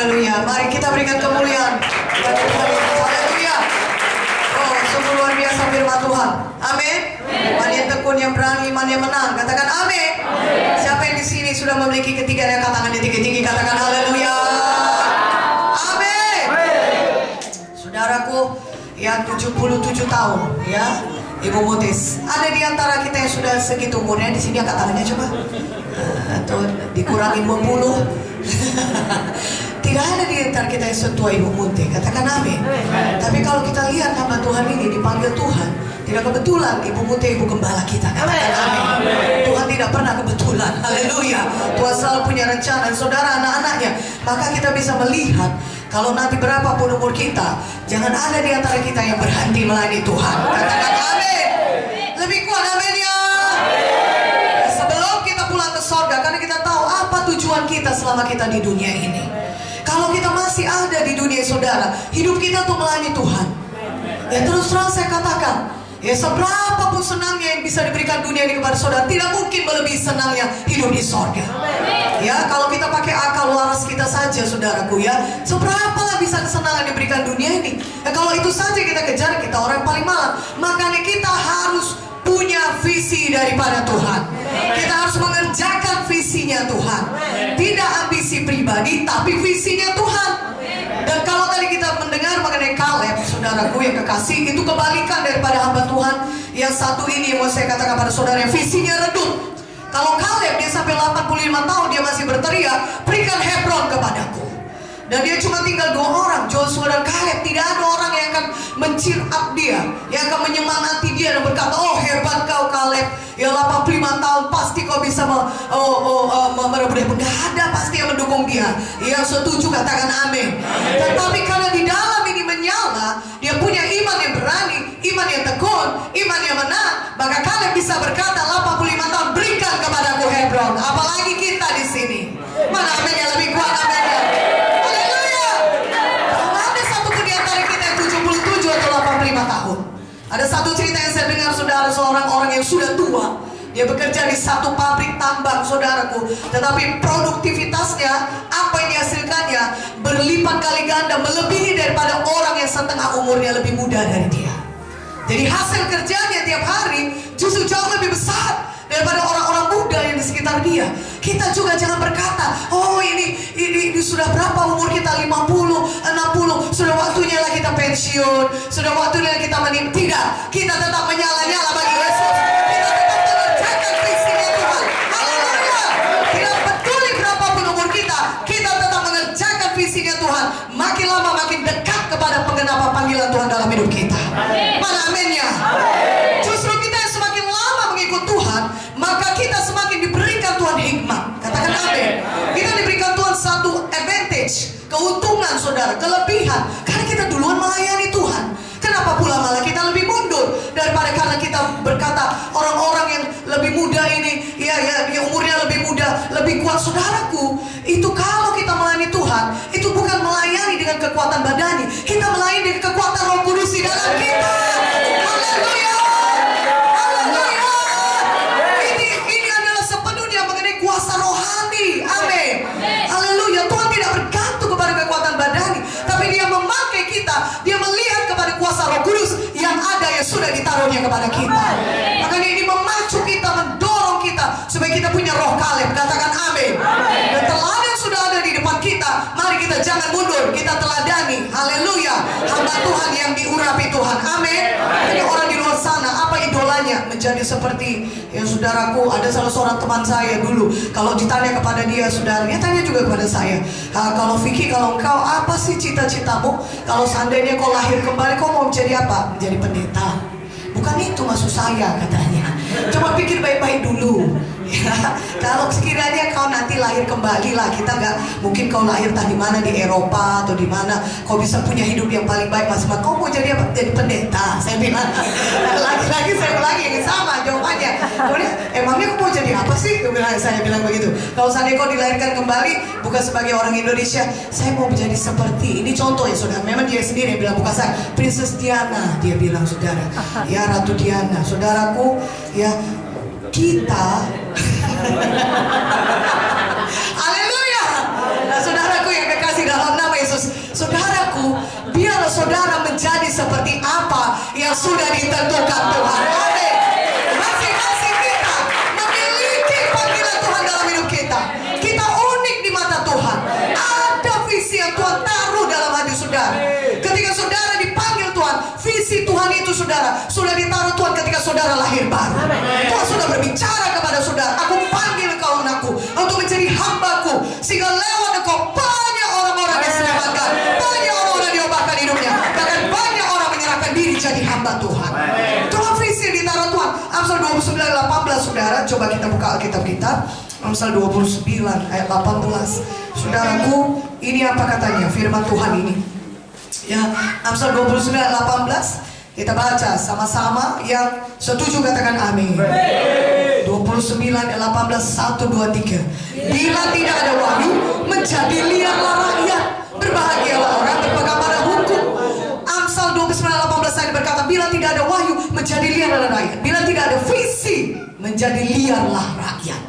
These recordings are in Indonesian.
Haleluya. Mari kita berikan kemuliaan bagi Tuhan Yesus. Haleluya. Oh, sungguh luar biasa firman Tuhan. Amin. Iman yang tekun, yang berani, iman yang menang. Katakan amin. Siapa yang di sini sudah memiliki ketiganya? Katakan di tinggi-tinggi. Katakan haleluya. Amin. Saudaraku, yang 77 tahun, ya, Ibu Mutis. Ada di antara kita yang sudah segitu umurnya di sini, angkat tangannya coba. Atau dikurangi 20. Tidak ada di antara kita yang setua Ibu Muti. Katakan amin. Tapi kalau kita lihat hamba Tuhan ini dipanggil Tuhan, tidak kebetulan Ibu Muti ibu gembala kita. Katakan amin. Tuhan tidak pernah kebetulan. Haleluya. Tuhan selalu punya rencana. Saudara, anak-anaknya, maka kita bisa melihat kalau nanti berapapun umur kita, jangan ada di antara kita yang berhenti melayani Tuhan. Katakan amin. Lebih kuat amin ya. Sebelum kita pulang ke sorga, karena kita tahu apa tujuan kita selama kita di dunia ini. Kalau kita masih ada di dunia, saudara, hidup kita untuk melayani Tuhan. Ya terus terang saya katakan, ya seberapapun senangnya yang bisa diberikan dunia ini kepada saudara, tidak mungkin melebihi senangnya hidup di sorga. Ya, kalau kita pakai akal waras kita saja, saudaraku, ya, seberapa bisa kesenangan diberikan dunia ini? Ya, kalau itu saja kita kejar, kita orang paling malang. Makanya kita harus punya visi daripada Tuhan. Kita harus mengerjakan visinya Tuhan. Tidak ambisi pribadi, tapi visinya Tuhan. Dan kalau tadi kita mendengar mengenai Kaleb, saudaraku yang kekasih, itu kebalikan daripada hamba Tuhan yang satu ini yang mau saya katakan pada saudara, yang visinya redup. Kalau Kaleb dia sampai 85 tahun dia masih berteriak, berikan Hebron kepadaku. Dan dia cuma tinggal 2 orang, Joshua dan Kaleb. Tidak ada orang yang akan men-cheer up dia, yang akan menyemangati dia dan berkata, oh hebat kau Kaleb, ya 85 tahun pasti kau bisa merebut. Enggak ada pasti yang mendukung dia. Yang setuju katakan amin. Tetapi karena di dalam ini menyala, dia punya iman yang berani, iman yang tekun, iman yang menang, maka Kaleb bisa berkata 85 tahun, berikan kepadaku Hebron. Apalagi kita di sini. Mana amin yang lebih kuat aminnya? Haleluya. Kalau ada satu di antara kita yang 77 atau 85 tahun. Ada satu cerita yang saya dengar, saudara, seorang orang yang sudah tua. Dia bekerja di satu pabrik tambang, saudaraku. Tetapi produktivitasnya, apa yang dihasilkannya berlipat kali ganda, melebihi daripada orang yang setengah umurnya lebih muda dari dia. Jadi hasil kerjanya tiap hari justru jauh lebih besar daripada orang-orang muda yang di sekitar dia. Kita juga jangan berkata, oh ini sudah berapa umur kita, 50, 60, sudah waktunya lah kita pensiun, sudah waktunya lah kita menikah. Tidak, kita tetap menyala-nyala bagi Yesus. Kita tetap mengerjakan visinya Tuhan. Haleluya. Tidak peduli berapapun umur kita tetap mengerjakan visinya Tuhan. Makin lama makin dekat kepada penggenapan panggilan Tuhan dalam hidup kita. Mana aminnya? Justru kita yang semakin lama mengikut Tuhan, maka kita semakin diberikan Tuhan hikmat. Katakan amin. Kita diberikan Tuhan satu advantage, keuntungan, saudara, kelebihan, karena kita duluan melayani Tuhan. Kenapa pula malah kita lebih mundur daripada karena kita berkata orang-orang yang lebih muda ini, yang umurnya lebih muda, lebih kuat. Saudaraku, itu kalau kita melayani Tuhan, itu bukan melayani dengan kekuatan badani, kita melayani dengan kekuatan Roh Kudus di dalam kita. Haleluya. Haleluya. Ini adalah sepenuhnya mengenai kuasa rohani. Amin. Haleluya. Tuhan tidak bergantung kepada kekuatan badani, tapi dia memakai kita, dia melihat kepada kuasa Roh Kudus yang ada, yang sudah ditaruhnya kepada kita. Makanya ini memacu kita, mendorong kita supaya kita punya roh Kaleb. Katakan amin. Dan teladan sudah ada di depan kita, mari kita jangan mundur, kita teladani. Haleluya. Hamba Tuhan yang diurapi Tuhan. Amin. Jadi orang di luar sana, apa idolanya? Menjadi seperti yang saudaraku, ada salah seorang teman saya dulu, kalau ditanya kepada dia, saudara, dia tanya juga kepada saya, kalau Vicky, kalau engkau apa sih cita-citamu? Kalau seandainya kau lahir kembali, kau mau menjadi apa? Menjadi pendeta. Bukan itu maksud saya, katanya. Coba pikir baik-baik dulu. Ya, kalau sekiranya kau nanti lahir kembali lah, kita nggak mungkin kau lahir entah di mana, di Eropa atau di mana, kau bisa punya hidup yang paling baik, Mas. Kau mau jadi apa? Jadi pendeta. Saya bilang, lagi-lagi saya ulangi yang sama jawabannya. Kemudian, emangnya kau mau jadi apa sih? Saya bilang begitu. Kalau seandainya kau dilahirkan kembali, bukan sebagai orang Indonesia, saya mau menjadi seperti ini. Contoh ya, saudara. Memang dia sendiri yang bilang, bukan saya. Princess Diana, dia bilang, saudara. Ya, Ratu Diana. Saudaraku, ya, kita haleluya. Nah, saudaraku yang kekasih dalam nama saudaraku, biarlah saudara menjadi seperti apa yang sudah ditentukan Tuhan. Amin. Masing-masing kita memiliki panggilan Tuhan dalam hidup kita. Kita unik di mata Tuhan. Ada visi yang Tuhan taruh dalam hati saudara. Ketika saudara dipanggil Tuhan, visi Tuhan itu saudara sudah ditaruh Tuhan ketika saudara lahir baru. Tuhan sudah berbicara kepada saudara, aku panggil kau anakku untuk menjadi hambaku, sehingga lewat engkau banyak orang-orang diselamatkan, banyak orang-orang diubahkan hidupnya, bahkan banyak orang menyerahkan diri jadi hamba Tuhan. Tuhan visi yang ditaruh Tuhan. Amsal 29:18 saudara, coba kita buka Alkitab kita. Amsal 29 ayat 18. Saudaraku, ini apa katanya firman Tuhan ini? Ya, Amsal 29:18. Kita baca sama-sama, yang setuju katakan amin. 29:18, 1, 2, 3. Bila tidak ada wahyu, menjadi liarlah rakyat. Berbahagialah orang berpegang pada hukum. Amsal 29:18 saya berkata, bila tidak ada wahyu, menjadi liarlah rakyat. Bila tidak ada visi, menjadi liarlah rakyat.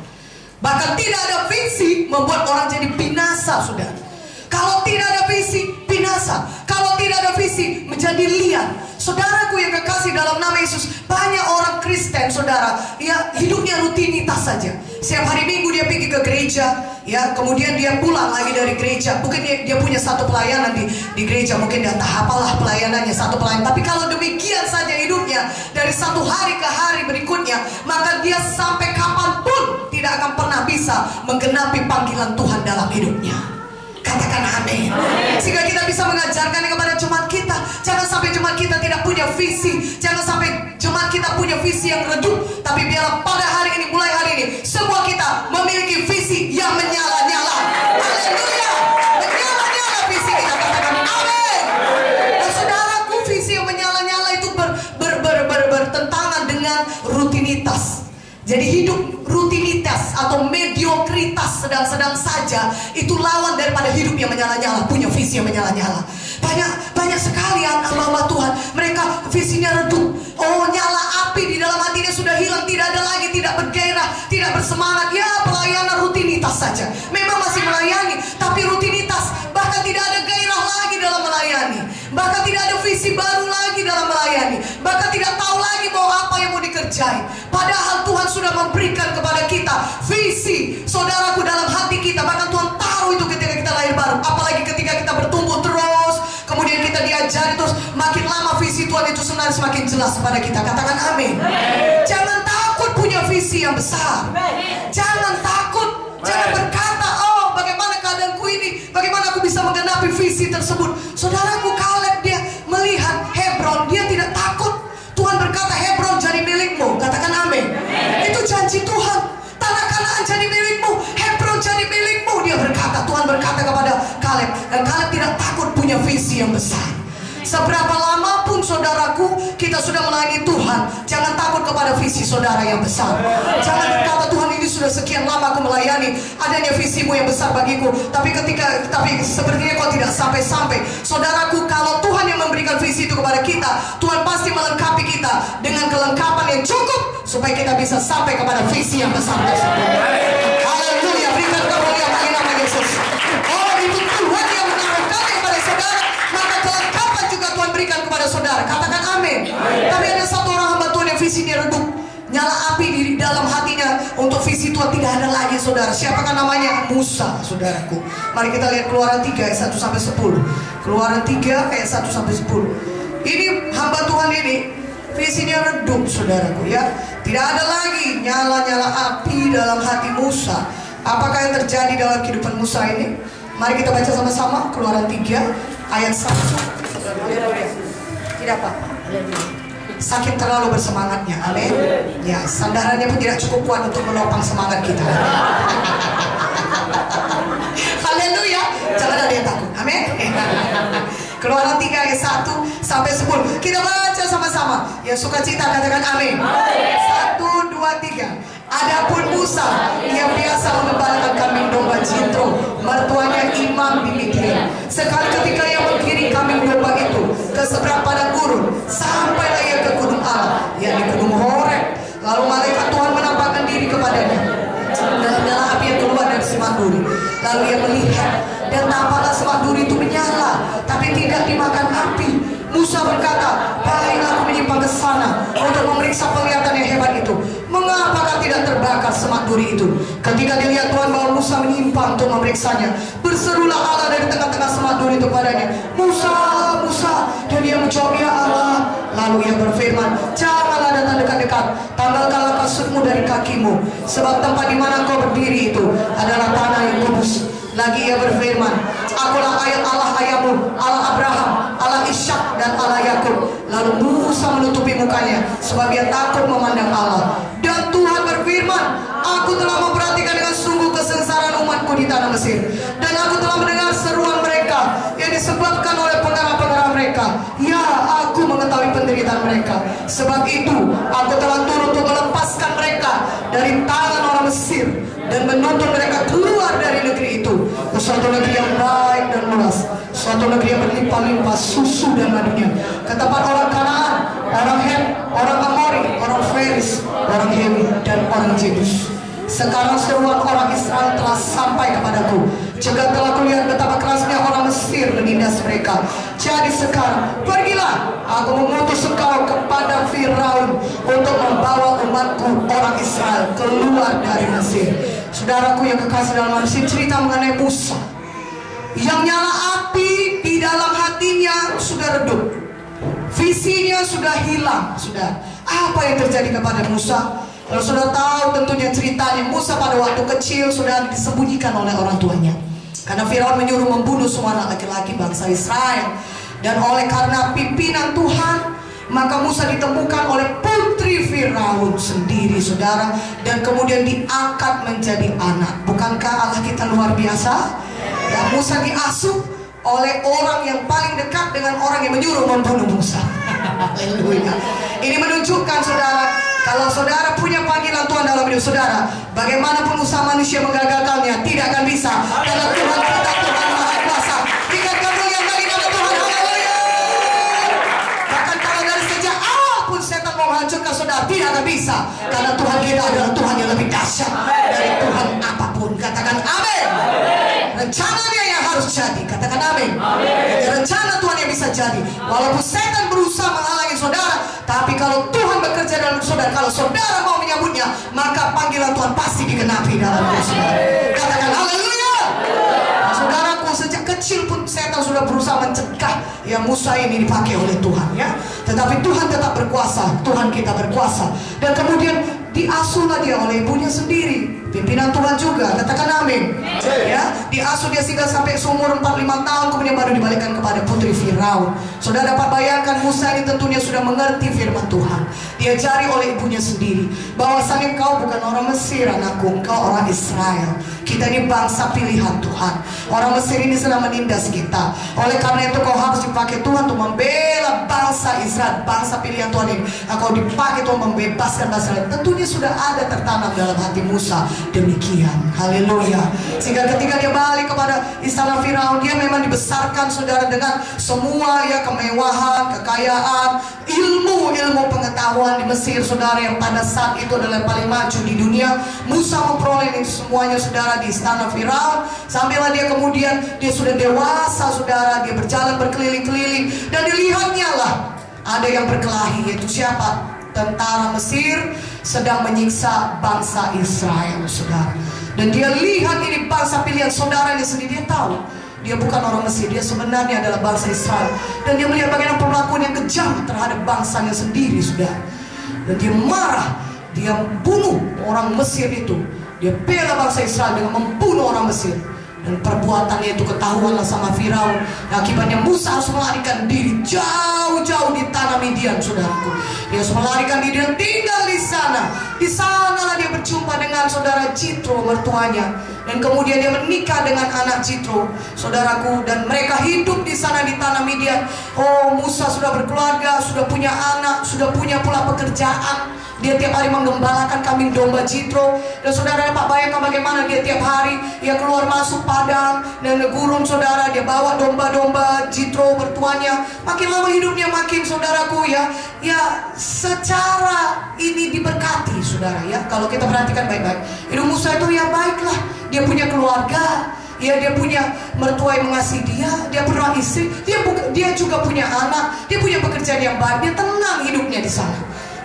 Bahkan tidak ada visi membuat orang jadi binasa, saudara. Kalau tidak ada visi, binasa. Kalau tidak ada visi, menjadi liar. Saudaraku yang kekasih dalam nama Yesus, banyak orang Kristen saudara, ya hidupnya rutinitas saja. Setiap hari Minggu dia pergi ke gereja, ya kemudian dia pulang lagi dari gereja. Mungkin dia punya satu pelayanan di gereja, mungkin dia entah apalah pelayanannya, satu pelayanan. Tapi kalau demikian saja hidupnya dari satu hari ke hari berikutnya, maka dia sampai kapanpun tidak akan pernah bisa menggenapi panggilan Tuhan dalam hidupnya. Katakan amin. Sehingga kita bisa mengajarkan kepada jemaat kita, jangan sampai jemaat kita tidak punya visi, jangan sampai jemaat kita punya visi yang redup. Tapi biarlah pada hari ini, mulai hari ini, semua kita memiliki visi yang menyala-nyala. Haleluya. Menyala-nyala visi kita. Katakan amin. Dan saudaraku, visi yang menyala-nyala itu bertentangan dengan rutinitas. Jadi hidup rutinitas atau mediokritas sedang-sedang saja itu lawan daripada hidup yang menyala-nyala, punya visi yang menyala-nyala. Banyak sekali hamba Tuhan, mereka visinya redup. Oh, nyala api di dalam hatinya sudah hilang, tidak ada lagi, tidak bergairah, tidak bersemangat. Ya, pelayanan rutinitas saja. Memang masih melayani, tapi rutinitas, bahkan tidak ada gairah lagi dalam melayani. Bahkan tidak ada visi baru lagi dalam melayani. Bahkan tidak tahu lagi mau apa yang mau dikerjain. Padahal Tuhan sudah memberikan kepada kita visi, saudaraku, dalam hati kita. Bahkan Tuhan taruh itu ketika kita lahir baru. Apalagi ketika kita bertumbuh terus, kemudian kita diajari terus, makin lama visi Tuhan itu sebenarnya semakin jelas kepada kita. Katakan amin. Jangan takut punya visi yang besar. Jangan takut. Jangan berkata, oh bagaimana keadaanku ini, bagaimana aku bisa menggenapi visi tersebut. Saudaraku, Kaleb dia melihat Hebron, dia tidak takut. Tuhan berkata, Hebron jadi milikmu. Katakan amin. Itu janji Tuhan. Tanah Kanaan jadi milikmu, Hebron jadi milikmu. Dia berkata, Tuhan berkata kepada Kaleb. Dan Kaleb tidak takut punya visi yang besar. Seberapa lama pun saudaraku kita sudah melayani Tuhan, jangan takut kepada visi saudara yang besar. Jangan berkata, Tuhan ini sudah sekian lama aku melayani, adanya visimu yang besar bagiku, tapi sepertinya kau tidak sampai-sampai. Saudaraku, kalau Tuhan yang memberikan visi itu kepada kita, Tuhan pasti melengkapi kita dengan kelengkapan yang cukup supaya kita bisa sampai kepada visi yang besar tersebut. Haleluya, berikan kemuliaan bagi nama Yesus. Oh, itu Tuhan yang menaruhkan kepada saudara, maka kelengkapan juga Tuhan berikan kepada saudara. Katakan amin. Tapi ada satu orang hamba Tuhan yang visinya redup, nyala api di dalam hatinya untuk visi Tuhan tidak ada lagi, saudara. Siapakah namanya? Musa, saudaraku. Mari kita lihat Keluaran 3 ayat 1-10. Keluaran 3 ayat 1-10. Ini hamba Tuhan ini visinya redup, saudaraku, ya. Tidak ada lagi nyala-nyala api dalam hati Musa. Apakah yang terjadi dalam kehidupan Musa ini? Mari kita baca sama-sama Keluaran 3 ayat 1. Tidak apa-apa. Saking terlalu bersemangatnya, amin. Ya, sandarannya pun tidak cukup kuat untuk menopang semangat kita. Haleluya. Jangan ada yang takut, amin. Keluaran 3 ayat 1-10. Kita baca sama-sama. Yang suka cita katakan amin. 1, 2, 3. Adapun Musa, ia biasa mengembalakan kambing domba Jitro, mertuanya imam di Midian. Sekali ketika ia menggiring kambing domba itu ke seberang padang gurun, sampailah ia ke gunung Allah, yakni gunung Horeb. Lalu malaikat Tuhan menampakkan diri kepadanya dalam nyala api yang keluar dari semak duri. Lalu ia melihat, dan tampaklah semak duri itu menyala, tapi tidak memeriksa penglihatan yang hebat itu. Mengapakah tidak terbakar semak duri itu? Ketika dilihat Tuhan bahwa Musa menyimpang untuk memeriksanya, berserulah Allah dari tengah-tengah semak duri itu padanya, Musa, Musa. Dan dia menjawab, ya Allah. Lalu ia berfirman, janganlah datang dekat-dekat, tanggalkanlah kasutmu dari kakimu, sebab tempat di mana kau berdiri itu adalah tanah yang kudus. Lagi ia berfirman, akulah ayat Allah ayahmu, Allah Abraham, Allah Ishak, dan Allah Yakub. Lalu Musa menutupi mukanya, sebab ia takut memandang Allah. Dan Tuhan berfirman, aku telah memperhatikan dengan sungguh kesengsaraan umatku di tanah Mesir, dan aku telah mendengar seruan mereka yang disebabkan oleh pengarah-pengarah mereka. Ya, aku mengetahui penderitaan mereka. Sebab itu aku telah turun untuk melepaskan mereka dari tangan orang Mesir dan menuntun mereka keluar dari negeri itu ke suatu negeri yang baik dan luas, suatu negeri yang berlimpah-limpah susu dan madunya, ke tempat orang Kanaan, orang Het, orang Amori, orang Feris, orang Hewi, dan orang Jebus. Sekarang seruan orang Israel telah sampai kepadaku, juga telah kulihat betapa kerasnya orang Mesir menindas mereka. Jadi sekarang pergilah, aku mengutus engkau kepada Firaun untuk membawa umatku orang Israel keluar dari Mesir. Saudaraku yang kekasih dalam Mesir, cerita mengenai Musa yang nyala api di dalam hatinya sudah redup, visinya sudah hilang. Sudah, apa yang terjadi kepada Musa? Kalau sudah tahu tentunya ceritanya, Musa pada waktu kecil sudah disembunyikan oleh orang tuanya, karena Firaun menyuruh membunuh semua anak laki-laki bangsa Israel. Dan oleh karena pimpinan Tuhan, maka Musa ditemukan oleh putri Firaun sendiri, saudara, dan kemudian diangkat menjadi anak. Bukankah Allah kita luar biasa? Ya, Musa diasuh oleh orang yang paling dekat dengan orang yang menyuruh membunuh Musa. Haleluya. Ini menunjukkan, saudara, kalau saudara punya panggilan Tuhan dalam hidup saudara, bagaimanapun usaha manusia menggagalkannya tidak akan bisa, karena Tuhan kita Tuhan Maha Kuasa. Jika kamu yang bagi nama Tuhan, haleluya. Bahkan kalau dari sejak awal pun setan mau menghancurkan saudara, tidak akan bisa, karena Tuhan kita adalah Tuhan yang lebih dahsyat dari Tuhan apapun. Katakan amin. Rencananya yang harus jadi, katakan amin. Rencana Tuhan yang bisa jadi, walaupun setan berusaha menghalangi saudara, tapi kalau Tuhan bekerja dalam saudara, kalau saudara mau menyambutnya, maka panggilan Tuhan pasti digenapi dalam hidup saudara. Katakan haleluya. Saudaraku, sejak kecil pun setan sudah berusaha mencegah yang Musa ini dipakai oleh Tuhan, ya. Tetapi Tuhan tetap berkuasa, Tuhan kita berkuasa. Dan kemudian diasuhlah dia oleh ibunya sendiri, pimpinan Tuhan juga, katakan amin. Ya, diasuh dia sehingga sampai seumur 45 tahun, kemudian baru dibalikan kepada putri Firaun. Saudara dapat bayangkan, Musa ini tentunya sudah mengerti firman Tuhan. Diajari oleh ibunya sendiri bahwasanya engkau bukan orang Mesir, anakku, engkau orang Israel. Kita ini bangsa pilihan Tuhan. Orang Mesir ini sedang menindas kita. Oleh karena itu kau harus dipakai Tuhan untuk membela bangsa Israel, bangsa pilihan Tuhan ini. Kau dipakai Tuhan membebaskan bangsa Israel. Tentunya sudah ada tertanam dalam hati Musa demikian. Haleluya. Sehingga ketika dia balik kepada istana Firaun, dia memang dibesarkan, saudara, dengan semua ya kemewahan, kekayaan, ilmu pengetahuan di Mesir, saudara, yang pada saat itu adalah yang paling maju di dunia. Musa memperoleh ini semuanya, saudara, di istana Firaun. Sampailah dia kemudian dia sudah dewasa, saudara, dia berjalan berkeliling-keliling, dan dilihatnya lah ada yang berkelahi, yaitu siapa? Tentara Mesir sedang menyiksa bangsa Israel, saudara. Dan dia lihat ini bangsa pilihan saudaranya sendiri. Dia tahu dia bukan orang Mesir, dia sebenarnya adalah bangsa Israel. Dan dia melihat bagaimana perlakuan yang kejam terhadap bangsanya sendiri, saudara. Dan dia marah, dia bunuh orang Mesir itu. Dia bela bangsa Israel dengan membunuh orang Mesir. Dan perbuatannya itu ketahuanlah sama Firaun. Akibatnya Musa harus melarikan diri jauh-jauh di tanah Midian, saudaraku. Dia harus melarikan diri dan tinggal di sana. Di sanalah dia berjumpa dengan saudara Jitro, mertuanya. Dan kemudian dia menikah dengan anak Jitro, saudaraku. Dan mereka hidup di sana di tanah Midian. Oh, Musa sudah berkeluarga, sudah punya anak, sudah punya pula pekerjaan. Dia tiap hari menggembalakan kambing domba Jitro. Dan saudara dapat bayangkan bagaimana dia tiap hari dia keluar masuk padang dan gurun, saudara. Dia bawa domba-domba Jitro bertuanya. Makin lama hidupnya makin, saudaraku, ya secara ini diberkati, saudara, ya. Kalau kita perhatikan baik-baik, hidup Musa itu ya baiklah. Dia punya keluarga, ya, dia punya mertua yang mengasihi dia, dia punya istri, dia juga punya anak, dia punya pekerjaan yang baik, dia tenang hidupnya di sana.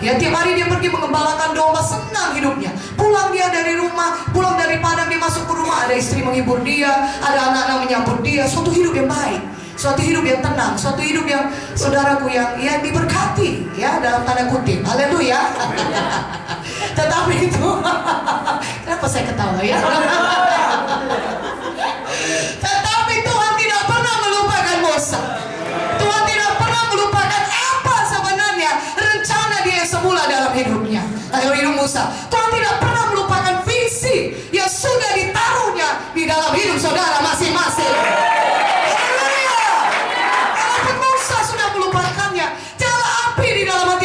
Ya, tiap hari dia pergi mengembalakan domba, senang hidupnya. Pulang dia dari rumah, pulang dari padang, dia masuk ke rumah, ada istri menghibur dia, ada anak-anak menyambut dia. Suatu hidup yang baik, suatu hidup yang tenang, suatu hidup yang, saudaraku, yang diberkati, ya, dalam tanda kutip. Haleluya. Tetapi itu kenapa saya ketawa, ya? Tetapi Tuhan tidak pernah melupakan Musa. Tuhan tidak pernah melupakan apa sebenarnya rencana dia yang semula dalam hidupnya, dalam hidup Musa. Tuhan tidak pernah melupakan visi yang sudah ditaruhnya di dalam hidup saudara masing-masing.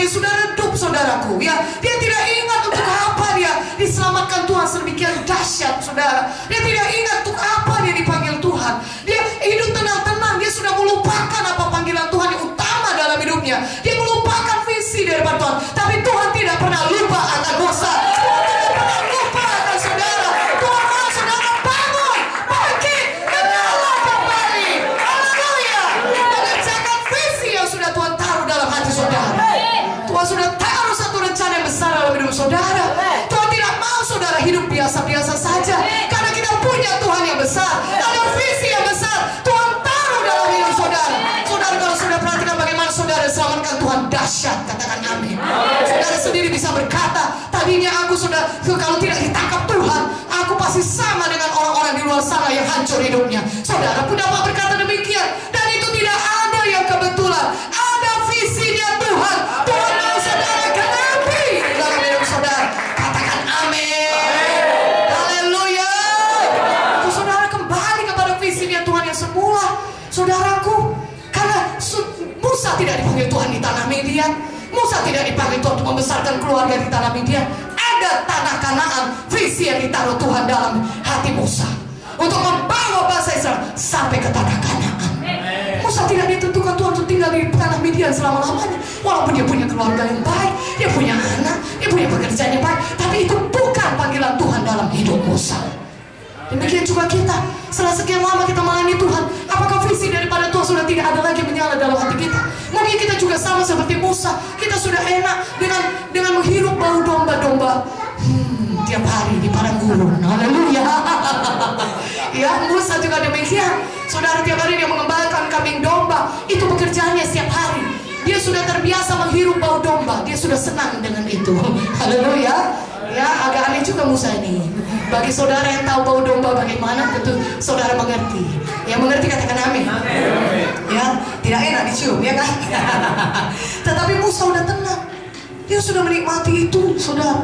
Sudah redup, saudaraku, ya. Dia tidak ingat untuk apa dia diselamatkan Tuhan sedemikian dahsyat, saudara. Dia tidak ingat untuk apa dia dipanggil Tuhan. Dia hidup tenang-tenang. Dia sudah melupakan apa panggilan Tuhan yang utama dalam hidupnya. Dia melupakan visi daripada Tuhan. Tapi Tuhan tidak pernah lupa akan Musa. Tuhan tidak pernah lupa akan saudara. Tuhan mau saudara bangun, bangkit, dan nyala kembali. Haleluya. Mengerjakan visi yang sudah Tuhan taruh dalam hati saudara. Tuhan sudah taruh satu rencana yang besar dalam hidup saudara. Tuhan tidak mau saudara hidup biasa-biasa saja, karena kita punya Tuhan yang besar, ada visi yang besar. Tuhan taruh dalam hidup saudara. Saudara, kalau sudah perhatikan bagaimana saudara diselamatkan Tuhan, dahsyat, katakan amin. Saudara sendiri bisa berkata, tadinya aku sudah, kalau tidak ditangkap Tuhan, aku pasti sama dengan orang-orang di luar sana yang hancur hidupnya. Saudara pun dapat berkata demikian, dan itu tidak ada yang kebetulan. Ada visinya Tuhan. Tuhan mau saudara genapi dalam hidup saudara. Katakan amin. Haleluya. Untuk saudara kembali kepada visinya Tuhan yang semula, saudaraku. Karena Musa tidak dipanggil Tuhan di tanah Midian. Musa tidak dipanggil Tuhan untuk membesarkan keluarga di tanah Midian. Ada tanah Kanaan, visi yang ditaruh Tuhan dalam hati Musa untuk membawa bangsa Israel sampai ke tanah Kanaan. Musa tidak ditentukan Tuhan untuk tinggal di tanah Midian selama-lamanya. Walaupun dia punya keluarga yang baik, dia punya anak, dia punya pekerjaan yang baik, tapi itu bukan panggilan Tuhan dalam hidup Musa. Demikian juga kita, setelah sekian lama kita melayani Tuhan, apakah visi daripada Tuhan sudah tidak ada lagi menyala dalam hati kita? Mungkin kita juga sama seperti Musa. Kita sudah enak dengan menghirup bau domba-domba tiap hari di padang gurun. Haleluya. Ya, Musa juga demikian. Saudara, tiap hari dia mengembalakan kambing domba. Itu pekerjaannya setiap hari. Dia sudah terbiasa menghirup bau domba. Dia sudah senang dengan itu. Haleluya. Ya, agak aneh juga Musa ini. Bagi saudara yang tahu bau domba bagaimana, tentu saudara mengerti. Yang mengerti katakan amin. Ya, tidak enak dicium, ya kan? Tetapi Musa sudah tenang. Dia sudah menikmati itu, saudara.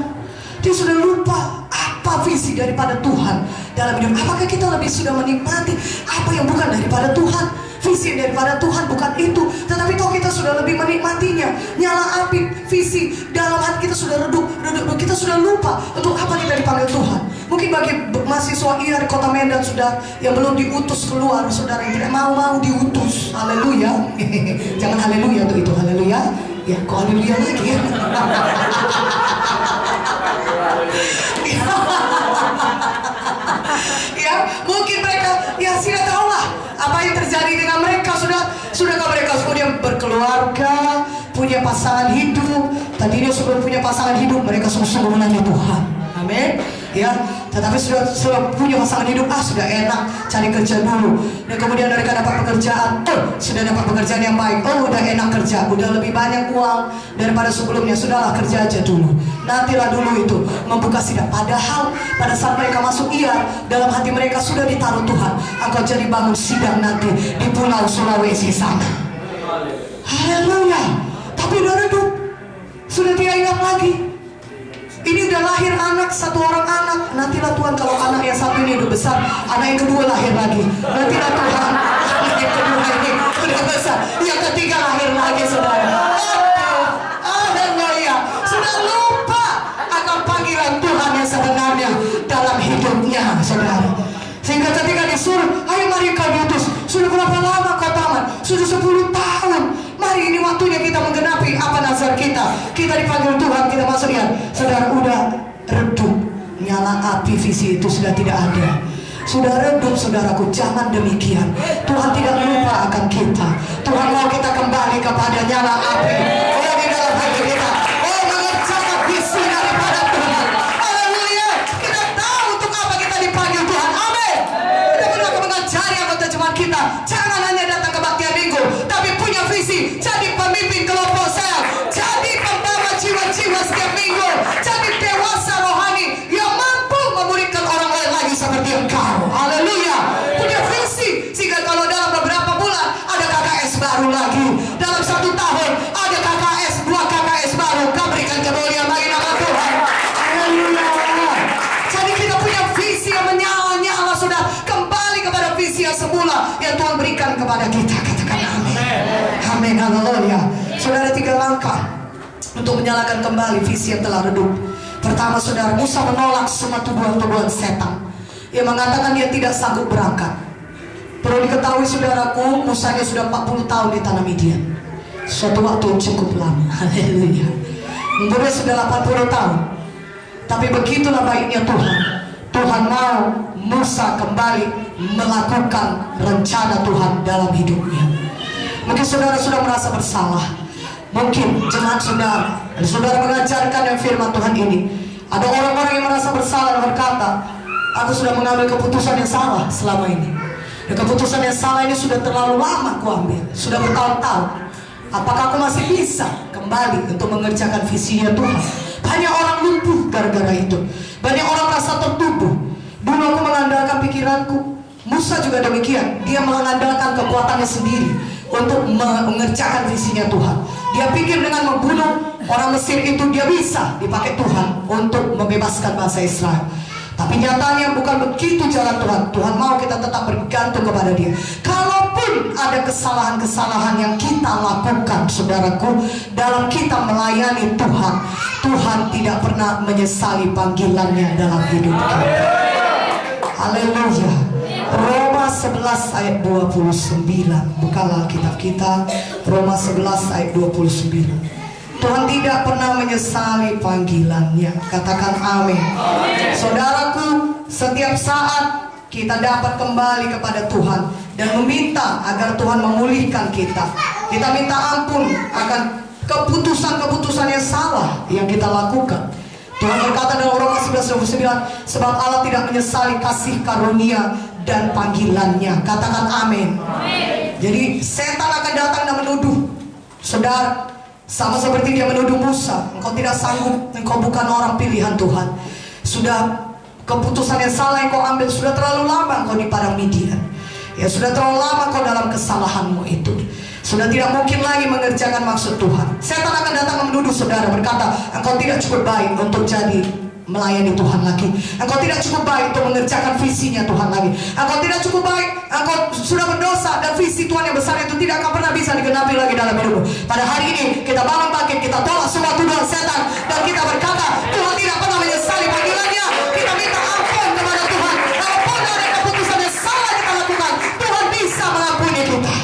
Dia sudah lupa apa visi daripada Tuhan dalam hidup. Apakah kita lebih sudah menikmati apa yang bukan daripada Tuhan? Visi daripada Tuhan bukan itu, tetapi kalau kita sudah lebih menikmatinya, nyala api visi dalam hati kita sudah redup, kita sudah lupa untuk apa kita dipanggil Tuhan. Mungkin bagi mahasiswa IAR di Kota Medan sudah yang belum diutus keluar, saudara yang tidak mau diutus, haleluya. Jangan haleluya untuk itu, haleluya. Ya, kok haleluya lagi ya? Ya, mungkin mereka ya tidak tahulah apa yang terjadi dengan mereka. Sudahkah mereka kemudian berkeluarga, punya pasangan hidup? Tadinya sudah punya pasangan hidup, mereka sungguh-sungguh menanya Tuhan. Amin. Ya, tetapi sudah punya pasangan hidup, sudah enak, cari kerja dulu. Dan kemudian mereka dapat pekerjaan, sudah dapat pekerjaan yang baik, udah enak kerja, udah lebih banyak uang daripada sebelumnya, sudahlah kerja aja dulu. Nantilah dulu itu membuka sidang. Padahal pada saat mereka masuk IAR, dalam hati mereka sudah ditaruh Tuhan, engkau jadi bangun sidang nanti di Pulau Sulawesi sana. Haleluya. Tapi udah redup, sudah tidak ingat lagi. Ini udah lahir anak, satu orang anak. Nantilah Tuhan kalau anak yang satu ini udah besar, anak yang kedua lahir lagi. Nantilah Tuhan anak yang kedua ini udah besar, yang ketiga lahir lagi, saudara. Haleluya. Sudah lupa akan panggilan Tuhan yang sebenarnya dalam hidupnya, saudara. Sehingga ketika disuruh, ayo mari kau diutus. Sudah berapa lama kau tamat? Sudah 10 tahun. Mari ini waktunya kita menggenapi apa nazar kita. Kita dipanggil Tuhan, kita masuk ya. Saudara, udah redup, nyala api visi itu sudah tidak ada. Sudah redup, saudaraku, jangan demikian. Tuhan tidak lupa akan kita. Tuhan mau kita kembali kepada nyala api. Oh, di dalam hati kita. Oh, jangan hanya datang kebaktian minggu, tapi punya visi jadi pemimpin kelompok sel, jadi pembawa jiwa-jiwa setiap minggu, jadi dewasa rohani yang mampu memuridkan orang lain lagi seperti engkau. Haleluya. Punya visi sehingga kalau dalam beberapa bulan ada KKS baru lagi, dalam 1 tahun ada KKS, 2 KKS baru, kau berikan kemuliaan bagi nama Tuhan. Haleluya. Jadi kita punya visi yang menyala-nyala, sudah kembali kepada visi yang semula yang Tuhan berikan kepada kita. Katakan amin. Amin. Haleluya. Saudara, 3 langkah untuk menyalakan kembali visi yang telah redup. Pertama, saudara, Musa menolak semua tuduhan-tuduhan setan yang mengatakan dia tidak sanggup berangkat. Perlu diketahui saudaraku, Musanya sudah 40 tahun di tanah Midian. Suatu waktu cukup lama. Haleluya. Umurnya sudah 80 tahun. Tapi begitulah baiknya Tuhan. Tuhan mau Musa kembali melakukan rencana Tuhan dalam hidupnya. Mungkin saudara sudah merasa bersalah. Mungkin jemaat saudara, dan saudara mengajarkan yang firman Tuhan ini. Ada orang-orang yang merasa bersalah dan berkata, aku sudah mengambil keputusan yang salah selama ini. Dan keputusan yang salah ini sudah terlalu lama aku ambil, sudah bertahun-tahun. Apakah aku masih bisa kembali untuk mengerjakan visinya Tuhan? Banyak orang lumpuh gara-gara itu. Banyak orang merasa tertuduh. Dulu aku mengandalkan pikiranku. Musa juga demikian. Dia mengandalkan kekuatannya sendiri untuk mengerjakan visinya Tuhan. Dia pikir dengan membunuh orang Mesir itu dia bisa dipakai Tuhan untuk membebaskan bangsa Israel. Tapi nyatanya bukan begitu jalan Tuhan. Tuhan mau kita tetap bergantung kepada Dia. Kalaupun ada kesalahan-kesalahan yang kita lakukan, saudaraku, dalam kita melayani Tuhan, Tuhan tidak pernah menyesali panggilannya dalam hidup kita. Haleluya. Roma 11 ayat 29. Bukalah kitab kita, Roma 11 ayat 29. Tuhan tidak pernah menyesali panggilannya. Katakan amin. Saudaraku, setiap saat kita dapat kembali kepada Tuhan dan meminta agar Tuhan memulihkan kita. Kita minta ampun akan keputusan-keputusan yang salah yang kita lakukan. Tuhan berkata dalam Roma 11:29, sebab Allah tidak menyesali kasih karunia dan panggilannya. Katakan amin. Jadi setan akan datang dan menuduh saudara, sama seperti dia menuduh Musa, engkau tidak sanggup, engkau bukan orang pilihan Tuhan. Sudah keputusan yang salah yang kau ambil, sudah terlalu lama engkau di padang Midian. Ya sudah terlalu lama kau dalam kesalahanmu itu. Sudah tidak mungkin lagi mengerjakan maksud Tuhan. Setan akan datang menuduh saudara, berkata, engkau tidak cukup baik untuk jadi melayani Tuhan lagi. Engkau tidak cukup baik untuk mengerjakan visinya Tuhan lagi. Engkau tidak cukup baik, engkau sudah berdosa dan visi Tuhan yang besar itu tidak akan pernah bisa digenapi lagi dalam hidupmu. Pada hari ini kita bangun bangkit, kita tolak semua tuduhan setan dan kita berkata, Tuhan tidak pernah menyesali panggilannya. Kita minta ampun kepada Tuhan. Apapun ada keputusan yang salah kita lakukan, Tuhan bisa mengampuni kita.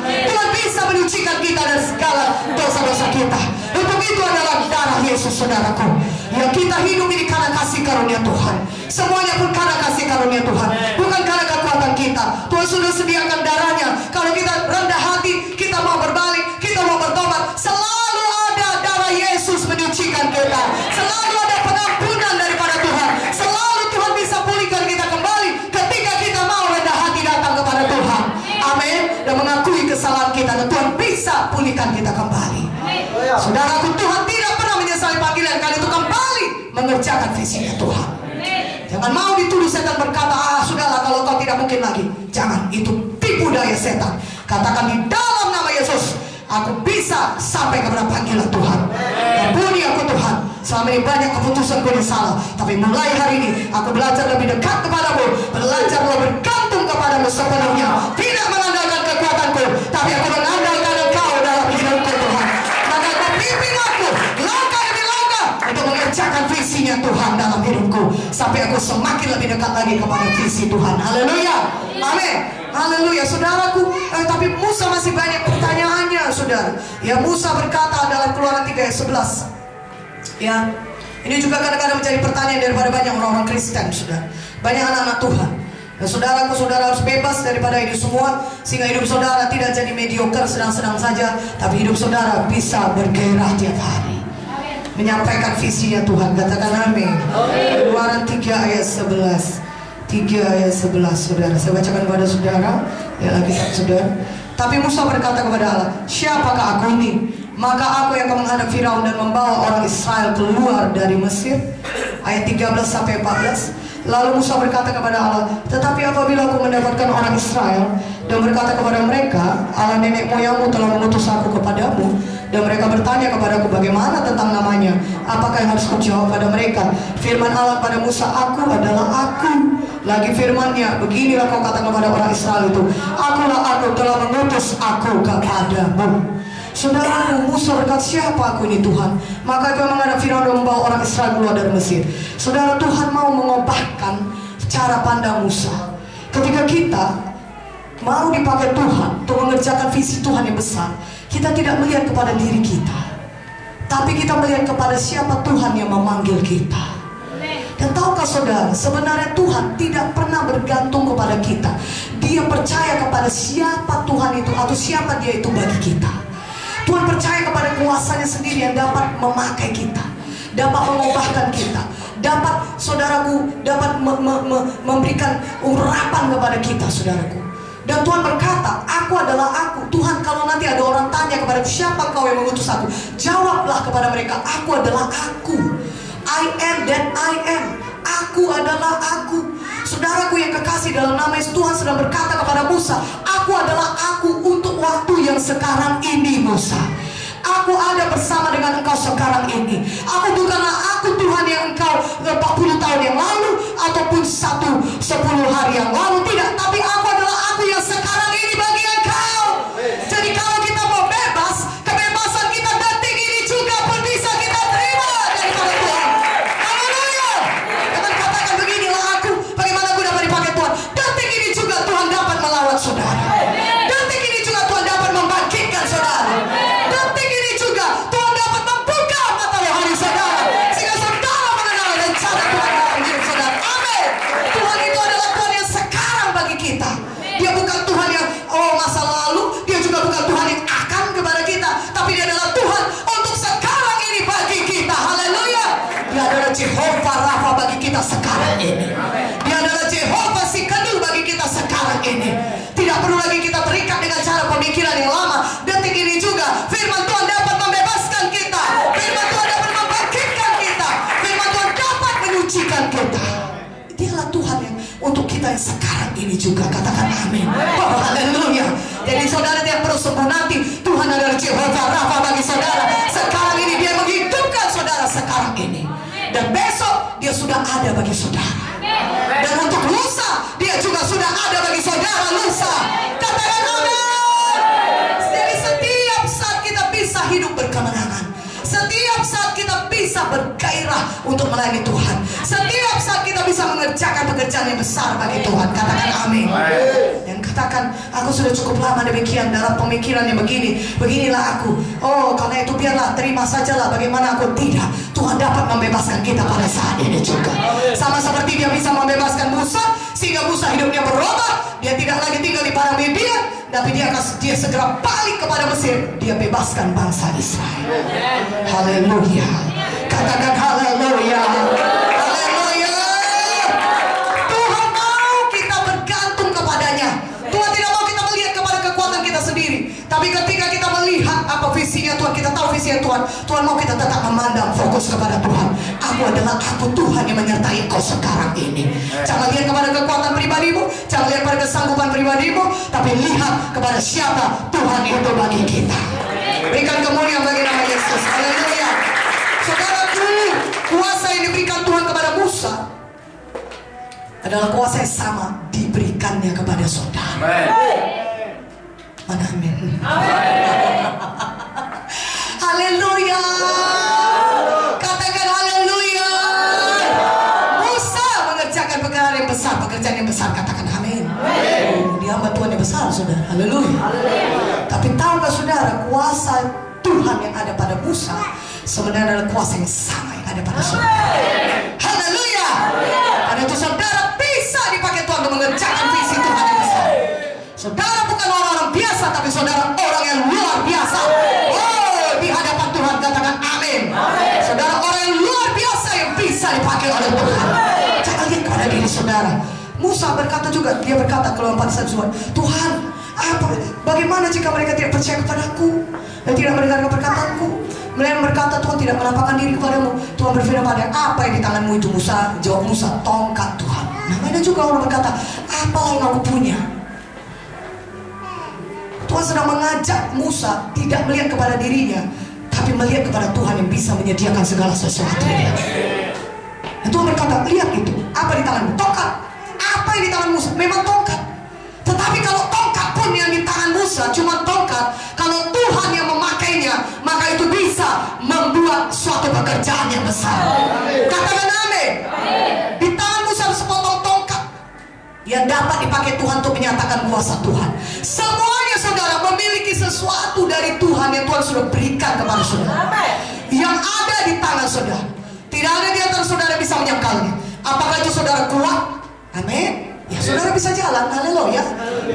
Tuhan bisa menyucikan kita dari segala dosa-dosa kita. Untuk itu adalah darah Yesus, saudaraku. Yang kita hidup ini karena kasih karunia Tuhan. Semuanya pun karena kasih karunia Tuhan, bukan karena kekuatan kita. Tuhan sudah sediakan darahnya. Kalau kita rendah hati, kita mau berbalik, kita mau bertobat, selalu ada darah Yesus menyucikan kita. Selalu ada pengampunan daripada Tuhan. Selalu Tuhan bisa pulihkan kita kembali ketika kita mau rendah hati datang kepada Tuhan. Amin. Dan mengakui kesalahan kita, dan Tuhan bisa pulihkan kita kembali. Saudaraku, Tuhan tidak pernah menyesali panggilan kali itu kembali mengerjakan visinya Tuhan. Jangan mau dituduh setan berkata, sudahlah kalau kau tidak mungkin lagi. Jangan, itu tipu daya setan. Katakan di dalam nama Yesus, aku bisa sampai kepada panggilan Tuhan. Ampuni aku Tuhan, selama ini banyak keputusanku yang salah. Tapi mulai hari ini aku belajar lebih dekat kepadamu, belajar lebih bergantung kepadamu sepenuhnya. Tidak mengandalkan kekuatanku, tapi aku mengandalkan Engkau dalam hidupku Tuhan. Maka Kau pimpin aku langkah demi langkah untuk mengerjakan visinya Tuhan dalam hidupku, sampai aku semakin lebih dekat lagi kepada visi Tuhan. Haleluya. Amin. Haleluya. Saudaraku, tapi Musa masih banyak pertanyaannya, saudara. Ya, Musa berkata dalam Keluaran 3 ayat 11. Ya, ini juga kadang-kadang menjadi pertanyaan daripada banyak orang-orang Kristen, saudara. Banyak anak-anak Tuhan. Dan saudaraku, saudara harus bebas daripada ini semua, sehingga hidup saudara tidak jadi mediocre, sedang-sedang saja, tapi hidup saudara bisa bergairah tiap hari, menyampaikan visinya Tuhan. Katakan amin. Keluaran 3 ayat 11. 3 ayat 11, saudara. Saya bacakan kepada saudara ya, Alkitab saudara. Tapi Musa berkata kepada Allah, siapakah aku ini? Maka aku yang akan menghadap Firaun dan membawa orang Israel keluar dari Mesir. Ayat 13 sampai 14. Lalu Musa berkata kepada Allah, tetapi apabila aku mendapatkan orang Israel dan berkata kepada mereka, Allah nenek moyangmu telah mengutus aku kepadamu, dan mereka bertanya kepadaku bagaimana tentang namanya, apakah yang harus kujawab pada mereka? Firman Allah pada Musa, aku adalah aku. Lagi firmannya, beginilah kau katakan kepada orang Israel itu, akulah aku telah mengutus aku kepadamu. Saudaraku, Musa berkata, siapa aku ini Tuhan? Maka aku menghadap Firaun dan membawa orang Israel keluar dari Mesir. Saudara, Tuhan mau mengubahkan cara pandang Musa. Ketika kita mau dipakai Tuhan untuk mengerjakan visi Tuhan yang besar, kita tidak melihat kepada diri kita, tapi kita melihat kepada siapa Tuhan yang memanggil kita. Dan tahukah saudara, sebenarnya Tuhan tidak pernah bergantung kepada kita. Dia percaya kepada siapa Tuhan itu atau siapa dia itu bagi kita. Tuhan percaya kepada kuasanya sendiri yang dapat memakai kita, dapat mengubahkan kita, dapat, saudaraku, dapat memberikan urapan kepada kita, saudaraku. Dan Tuhan berkata, aku adalah aku. Tuhan, kalau nanti ada orang tanya kepada siapa kau yang mengutus aku, jawablah kepada mereka, aku adalah aku. I am that I am. Aku adalah aku. Saudaraku yang kekasih, dalam nama Yesus, Tuhan sedang berkata kepada Musa, aku adalah aku untuk waktu yang sekarang ini, Musa. Aku ada bersama dengan engkau sekarang ini. Aku bukanlah aku Tuhan yang engkau 40 tahun yang lalu ataupun 10 hari yang lalu, tidak. Tapi aku adalah aku yang sekarang ini bagi engkau. Jadi kalau kita mau bebas, kebebasan kita detik ini juga pun bisa kita terima daripada Tuhan. Haleluya. Jangan katakan beginilah aku, bagaimana aku dapat dipakai Tuhan. Detik ini juga Tuhan dapat melawat saudara. Detik ini juga Tuhan dapat membangkitkan saudara. Detik ini juga Tuhan dapat membuka mata rohani saudara, sehingga saudara mengenal rencana Tuhan dalam hidup saudara. Amin. Tuhan itu adalah Tuhan yang sekarang bagi kita. Dia bukan Tuhan yang masa lalu. Dia juga bukan Tuhan yang akan kepada kita, tapi dia adalah Tuhan untuk sekarang ini bagi kita. Haleluya. Dia adalah Jehovah Rafa bagi kita sekarang ini. Dia adalah Jehovah Sikadul bagi kita sekarang ini. Tidak perlu lagi kita terikat dengan cara pemikiran yang lama. Detik ini juga firman Tuhan dapat membebaskan kita. Firman Tuhan dapat membangkitkan kita. Firman Tuhan dapat menyucikan kita. Dialah Tuhan yang untuk kita yang sekarang ini juga. Katakan amin. Oh, haleluya. Jadi saudara tidak perlu sembuh nanti. Tuhan adalah Jehovah Rafa bagi saudara. Sekarang ini dia menghidupkan saudara sekarang ini. Dan besok dia sudah ada bagi saudara. Dan untuk lusa dia juga sudah ada bagi saudara lusa. Katakan amin. Jadi setiap saat kita bisa hidup berkemenangan. Setiap saat kita bisa bergairah untuk melayani Tuhan. Setiap saat kita bisa mengerjakan pekerjaan yang besar bagi Tuhan. Katakan amin. Yang katakan, aku sudah cukup lama demikian dalam pemikiran yang begini. Beginilah aku. Oh, karena itu biarlah, terima sajalah. Bagaimana aku tidak. Tuhan dapat membebaskan kita pada saat ini juga. Sama seperti dia bisa membebaskan Musa, sehingga Musa hidupnya berubah. Dia tidak lagi tinggal di padang Midian, tapi dia segera balik kepada Mesir. Dia bebaskan bangsa Israel. Haleluya. Katakan haleluya. Haleluya. Tuhan mau kita bergantung kepadanya. Tuhan tidak mau kita melihat kepada kekuatan kita sendiri. Tapi ketika kita melihat apa visinya Tuhan, kita tahu visinya Tuhan, Tuhan mau kita tetap memandang fokus kepada Tuhan. Aku adalah aku Tuhan yang menyertai kau sekarang ini. Jangan lihat kepada kekuatan pribadimu, jangan lihat pada kesanggupan pribadimu, tapi lihat kepada siapa Tuhan itu bagi kita. Berikan kemuliaan bagi nama Yesus. Haleluya. Saudaraku, kuasa yang diberikan Tuhan kepada Musa adalah kuasa yang sama diberikannya kepada saudara. Mana amin. Haleluya. Katakan haleluya. Musa mengerjakan pekerjaan yang besar. Katakan amin. Dia hamba Tuhan yang besar, saudara. Haleluya. Tapi tahukah saudara, kuasa Tuhan yang ada pada Musa sebenarnya adalah kuasa yang sama yang ada pada saudara. Haleluya. Karena itu saudara bisa dipakai Tuhan untuk mengerjakan visi Tuhan yang besar. Saudara bukan orang-orang biasa, tapi saudara orang yang luar biasa. Oh, di hadapan Tuhan katakan amin. Saudara orang yang luar biasa yang bisa dipakai oleh Tuhan. Jangan lihat kepada diri saudara. Musa berkata juga, dia berkata kalau 4 Tuhan, Tuhan, bagaimana jika mereka tidak percaya kepadaku dan tidak mendengarkan perkataanku? Mereka berkata, Tuhan tidak menampakkan diri kepadamu. Tuhan berfirman pada, apa yang di tanganmu itu? Musa jawab, Musa, tongkat Tuhan. Namanya juga orang berkata, apa yang aku punya? Tuhan sedang mengajak Musa tidak melihat kepada dirinya, tapi melihat kepada Tuhan yang bisa menyediakan segala sesuatu. Dan Tuhan berkata, lihat itu, apa di tanganmu? Tongkat. Apa yang di tangan Musa? Memang tongkat. Tetapi kalau tongkat pun yang di tangan Musa cuma tongkat, kalau Tuhan yang memakainya, maka itu bisa membuat suatu pekerjaan yang besar. Katakan amin. Di tangan Musa sepotong tongkat yang dapat dipakai Tuhan untuk menyatakan kuasa Tuhan. Semuanya saudara memiliki sesuatu dari Tuhan yang Tuhan sudah berikan kepada saudara, yang ada di tangan saudara. Tidak ada di antara saudara yang bisa menyangkalnya. Apakah itu saudara kuat? Amin. Ya saudara bisa jalan, haleluya.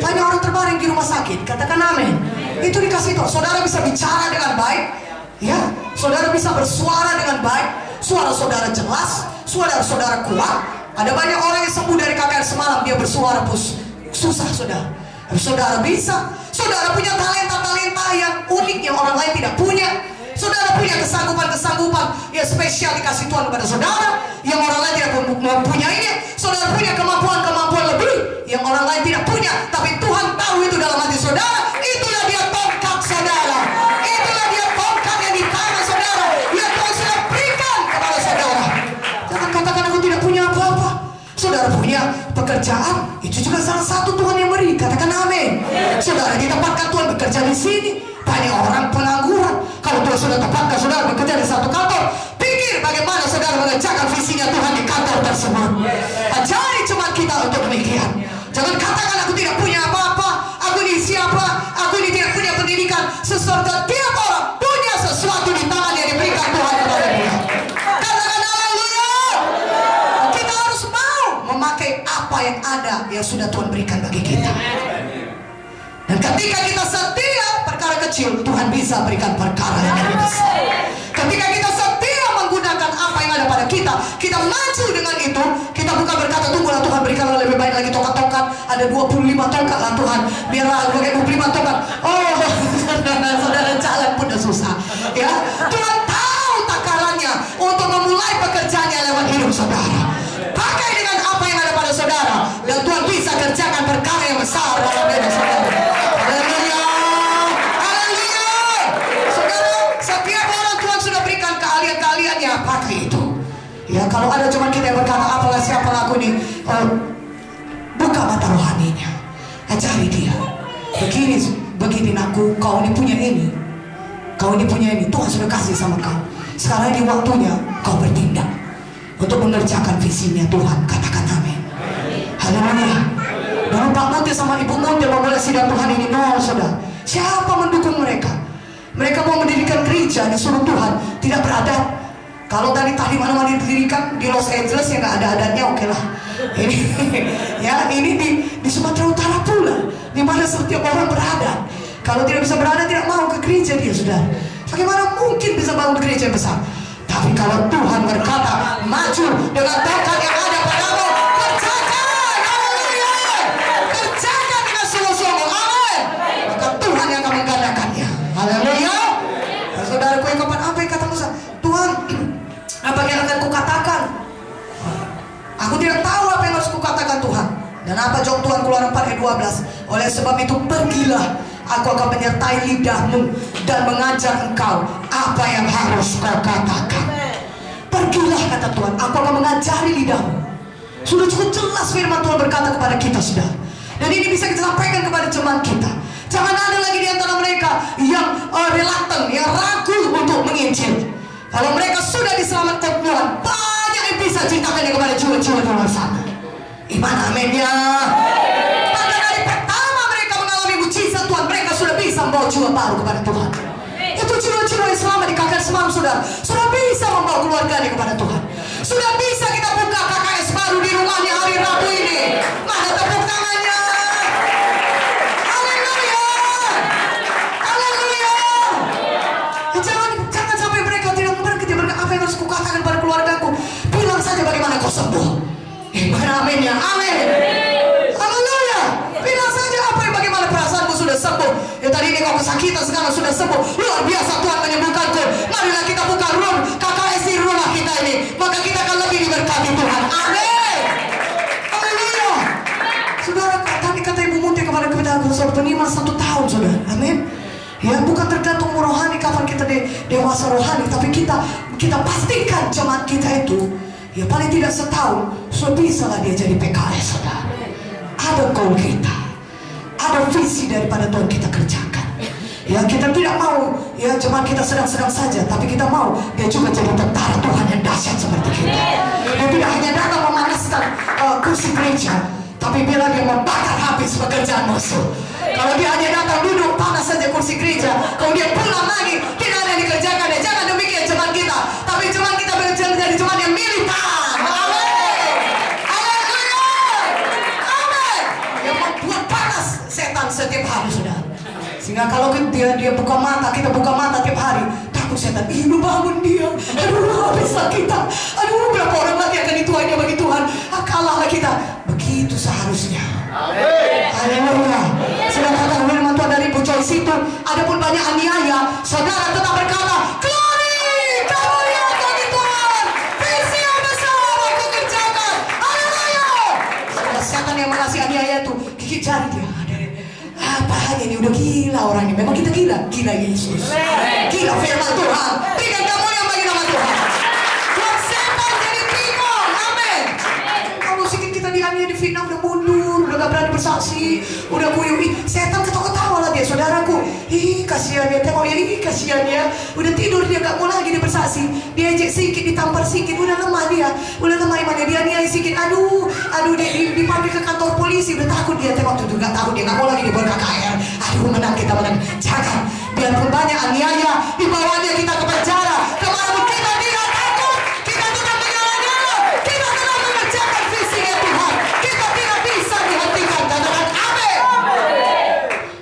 Banyak orang terbaring di rumah sakit, katakan amin. Itu dikasih tahu, saudara bisa bicara dengan baik, ya, saudara bisa bersuara dengan baik, suara saudara jelas, suara saudara kuat. Ada banyak orang yang sembuh dari KKR semalam, dia bersuara susah saudara. Saudara bisa, saudara punya talenta-talenta yang unik yang orang lain tidak punya. Saudara punya kesanggupan-kesanggupan yang spesial dikasih Tuhan kepada saudara, yang orang lain tidak mempunyainya. Saudara punya kemampuan-kemampuan lebih yang orang lain tidak punya, tapi Tuhan tahu itu dalam hati saudara. Itulah dia tongkat saudara. Itulah dia tongkat yang di tangan saudara, yang Tuhan sudah berikan kepada saudara. Jangan katakan aku tidak punya apa-apa. Saudara punya pekerjaan, itu juga salah satu Tuhan yang beri. Katakan amin. Saudara ditempatkan Tuhan bekerja di sini. Banyak orang pengangguran. Kalau Tuhan sudah tempatkan saudara bekerja di satu kantor, pikir bagaimana saudara mengerjakan visinya Tuhan di kantor tersebut. Ajari cuma kita untuk demikian. Jangan katakan aku tidak punya apa-apa, aku ini siapa, aku ini tidak punya pendidikan. Setiap orang punya sesuatu di tangan yang diberikan Tuhan kepada dia. Katakan haleluya. Kita harus mau memakai apa yang ada yang sudah Tuhan berikan bagi kita. Dan ketika kita setia perkara kecil, Tuhan bisa berikan perkara yang lebih besar. Ketika kita setia menggunakan apa yang ada pada kita, kita maju dengan itu. Kita bukan berkata, tunggulah Tuhan berikan lebih baik lagi tongkat-tongkat. Ada 25 tongkat lah Tuhan, biarlah pakai 25 tongkat. Oh, saudara jalan pun udah susah. Ya, Tuhan tahu takarannya untuk memulai pekerjaannya lewat hidup saudara. Pakai dengan apa yang ada pada saudara, dan Tuhan bisa kerjakan perkara yang besar dalam hidup saudara. Haleluya, haleluya. Saudara, setiap orang Tuhan sudah berikan keahlian-keahliannya, pakai itu. Ya, kalau ada cuma kita yang berkata, apalah siapa aku nih, buka mata rohaninya, ajari dia. Begini aku, kau ini punya ini, kau ini punya ini. Tuhan sudah kasih sama kau. Sekarang ini waktunya kau bertindak untuk mengerjakan visinya Tuhan. Katakan amin. Haleluya. Dan Pak Muti sama Ibu Muti memulai sidang Tuhan ini nol, saudara. Siapa mendukung mereka? Mereka mau mendirikan gereja disuruh Tuhan, tidak beradab. Kalau tadi mana didirikan di Los Angeles ya nggak ada adatnya, oke lah. Ini ya, ini di Sumatera Utara pula, di mana setiap orang beradab. Kalau tidak bisa beradab, tidak mau ke gereja dia, saudara. Bagaimana mungkin bisa bangun gereja yang besar? Tapi kalau Tuhan berkata, maju dengan tongkat yang ada padamu, kerjakan, haleluya, kerjakan dengan sungguh-sungguh, amin. Maka Tuhan yang akan menggandakannya, haleluya. Nah, saudaraku yang kapan apa yang kata Musa? Tuhan, apa yang akan kukatakan? Aku tidak tahu apa yang harus kukatakan Tuhan. Dan apa jawab Tuhan? Keluaran 4 ayat 12. Oleh sebab itu pergilah, aku akan menyertai lidahmu dan mengajar engkau apa yang harus kau katakan. Pergilah, kata Tuhan, aku akan mengajari lidahmu. Sudah cukup jelas firman Tuhan berkata kepada kita, sudah. Dan ini bisa kita sampaikan kepada jemaat kita. Jangan ada lagi di antara mereka yang reluctant, yang ragu untuk menginjil. Kalau mereka sudah diselamatkan Tuhan, banyak yang bisa ceritakan kepada jiwa-jiwa di luar sana. Iman aminnya. Pada hari pertama mereka mengalami mujizat Tuhan, mereka sudah bisa membawa jiwa baru kepada Tuhan. Itu jiwa-jiwa yang selama di KKS semalam, saudara, sudah bisa membawa keluarganya kepada Tuhan. Sudah bisa kita buka KKS baru di rumahnya hari Rabu ini. Mana tepuk tangannya? Haleluya, haleluya. Jangan sampai mereka tidak mengerti apa yang harus kukatakan pada keluargaku. Bilang saja bagaimana kau sembuh. Mana aminnya. Amin. Haleluya. Bilang saja apa yang bagaimana perasaanmu sudah sembuh. Ya tadi ini kau kesakitan, sekarang sudah sembuh. Luar biasa Tuhan menyembuhkanku. Marilah kita buka room KKS di rumah kita ini. Maka kita akan lebih diberkati Tuhan. Amin. Haleluya. Saudara, tadi kata Ibu Munti kepada kita penima 1 tahun, saudara. Amin. Ya, bukan tergantung rohani kapan kita dewasa rohani, tapi kita pastikan jemaat kita itu ya paling tidak setahun sudah bisa lah dia jadi PKS, saudara. Ada goal kita, ada visi daripada Tuhan kita kerjakan. Ya, kita tidak mau ya jemaat kita sedang-sedang saja, tapi kita mau dia juga jadi tentara Tuhan yang dahsyat seperti kita. Dia tidak hanya datang memanaskan kursi gereja, tapi bila dia membakar habis pekerjaan musuh. Kalau dia hanya datang duduk panas saja kursi gereja, kemudian pulang lagi, tidak ada yang dikerjakan. Ya, jangan demikian jemaat kita, tapi jemaat kita menjadi jemaat yang militan. Amin. Haleluya. Amin. Yang membuat panas setan setiap hari, saudara. Sehingga kalau dia buka mata, kita buka mata tiap hari, takut setan. Ibu bangun dia. Aduh, habislah kita. Aduh, berapa orang lagi akan dituainya bagi Tuhan. Kalahlah kita. Begitu seharusnya. Haleluya. Sedangkan firman Tuhan dari Bu Joyce itu, ada pun banyak aniaya, saudara tetap berkata, glory, kemuliaan bagi Tuhan, visi yang besar aku kerjakan. Haleluya. Setan yang mengasih aniaya itu gigit jari dia. Apa hanya ini udah gila orangnya. Memang kita gila Yesus, gila firman Tuhan. Berikan kemuliaan bagi nama Tuhan. Buat setan jadi bingung. Amin. Kalau sedikit kita dianiaya, difitnah, udah mundur, udah gak berani bersaksi, udah kuyui, setan ketawa-ketawa lah dia, saudaraku. Ih, kasihan ya, tengok ya, ih kasihan ya, udah tidur dia, gak mau lagi dia bersaksi, dia ejek sedikit, ditampar sedikit, udah lemah dia, udah lemah imannya, dia niai sedikit, aduh dia dipanggil ke kantor polisi, udah takut dia, tengok tuh, gak takut dia, gak mau lagi dibuat KKR. Aduh, menang kita menang. Jangan, biarpun banyak aniaya, dibawanya kita ke penjara, kemana kita tidak takut, kita tetap menyala-nyala, kita tetap mengerjakan visinya Tuhan, kita tidak bisa dihentikan. Katakan amin.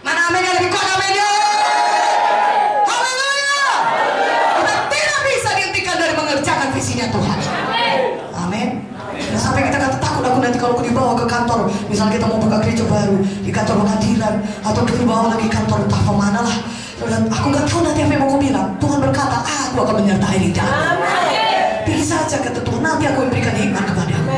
Mana aminnya lebih kuat, aminnya? Haleluya. Kita tidak bisa dihentikan dari mengerjakan visinya Tuhan. Amin. Nah, sampai kita kata takut aku nanti kalau aku dibawa ke kantor, misalnya kita mau buka gereja baru di kantor pengadilan, atau kita dibawa lagi kantor entah kemana lah, aku nggak tahu nanti apa yang mau aku bilang. Tuhan berkata, aku akan menyertai di dalam. Pilih saja kata Tuhan, nanti aku memberikan hikmat kepadamu.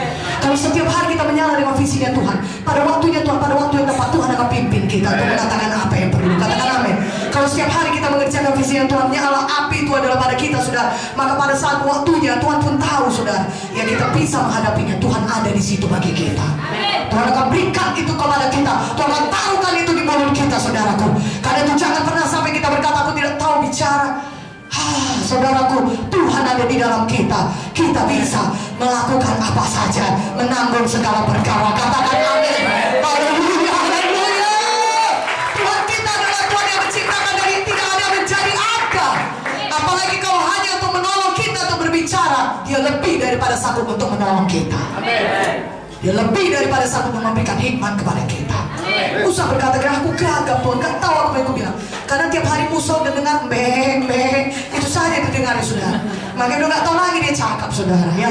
Kalau setiap hari kita menyala dengan visinya Tuhan, pada waktunya Tuhan, pada waktu yang tepat Tuhan akan pimpin kita untuk mengatakan apa yang perlu. Katakan amin. Kalau setiap hari kita mengerjakan visinya Tuhan, nyala api itu adalah pada kita, saudara. Maka pada saat waktunya Tuhan pun tahu, saudara, yang kita bisa menghadapinya. Tuhan ada di situ bagi kita. Tuhan akan berikan itu kepada kita. Tuhan akan taruhkan itu di mulut kita, saudaraku. Karena itu jangan pernah sampai kita berkata, aku tidak tahu bicara. Saudaraku, Tuhan ada di dalam kita. Kita bisa melakukan apa saja, menanggung segala perkara. Katakan amin. Haleluya, haleluya. Tuhan kita adalah Tuhan yang menciptakan dari tidak ada menjadi ada. Apalagi kalau hanya untuk menolong kita, untuk berbicara, dia lebih daripada sanggup untuk menolong kita. Dia lebih daripada sanggup memberikan hikmat kepada kita. Musa berkata, aku gagap Tuhan, gak tahu apa yang aku bilang. Karena tiap hari Musa udah dengar beng, itu saja yang didengar, saudara. Makanya udah gak tahu lagi dia cakap, saudara, ya.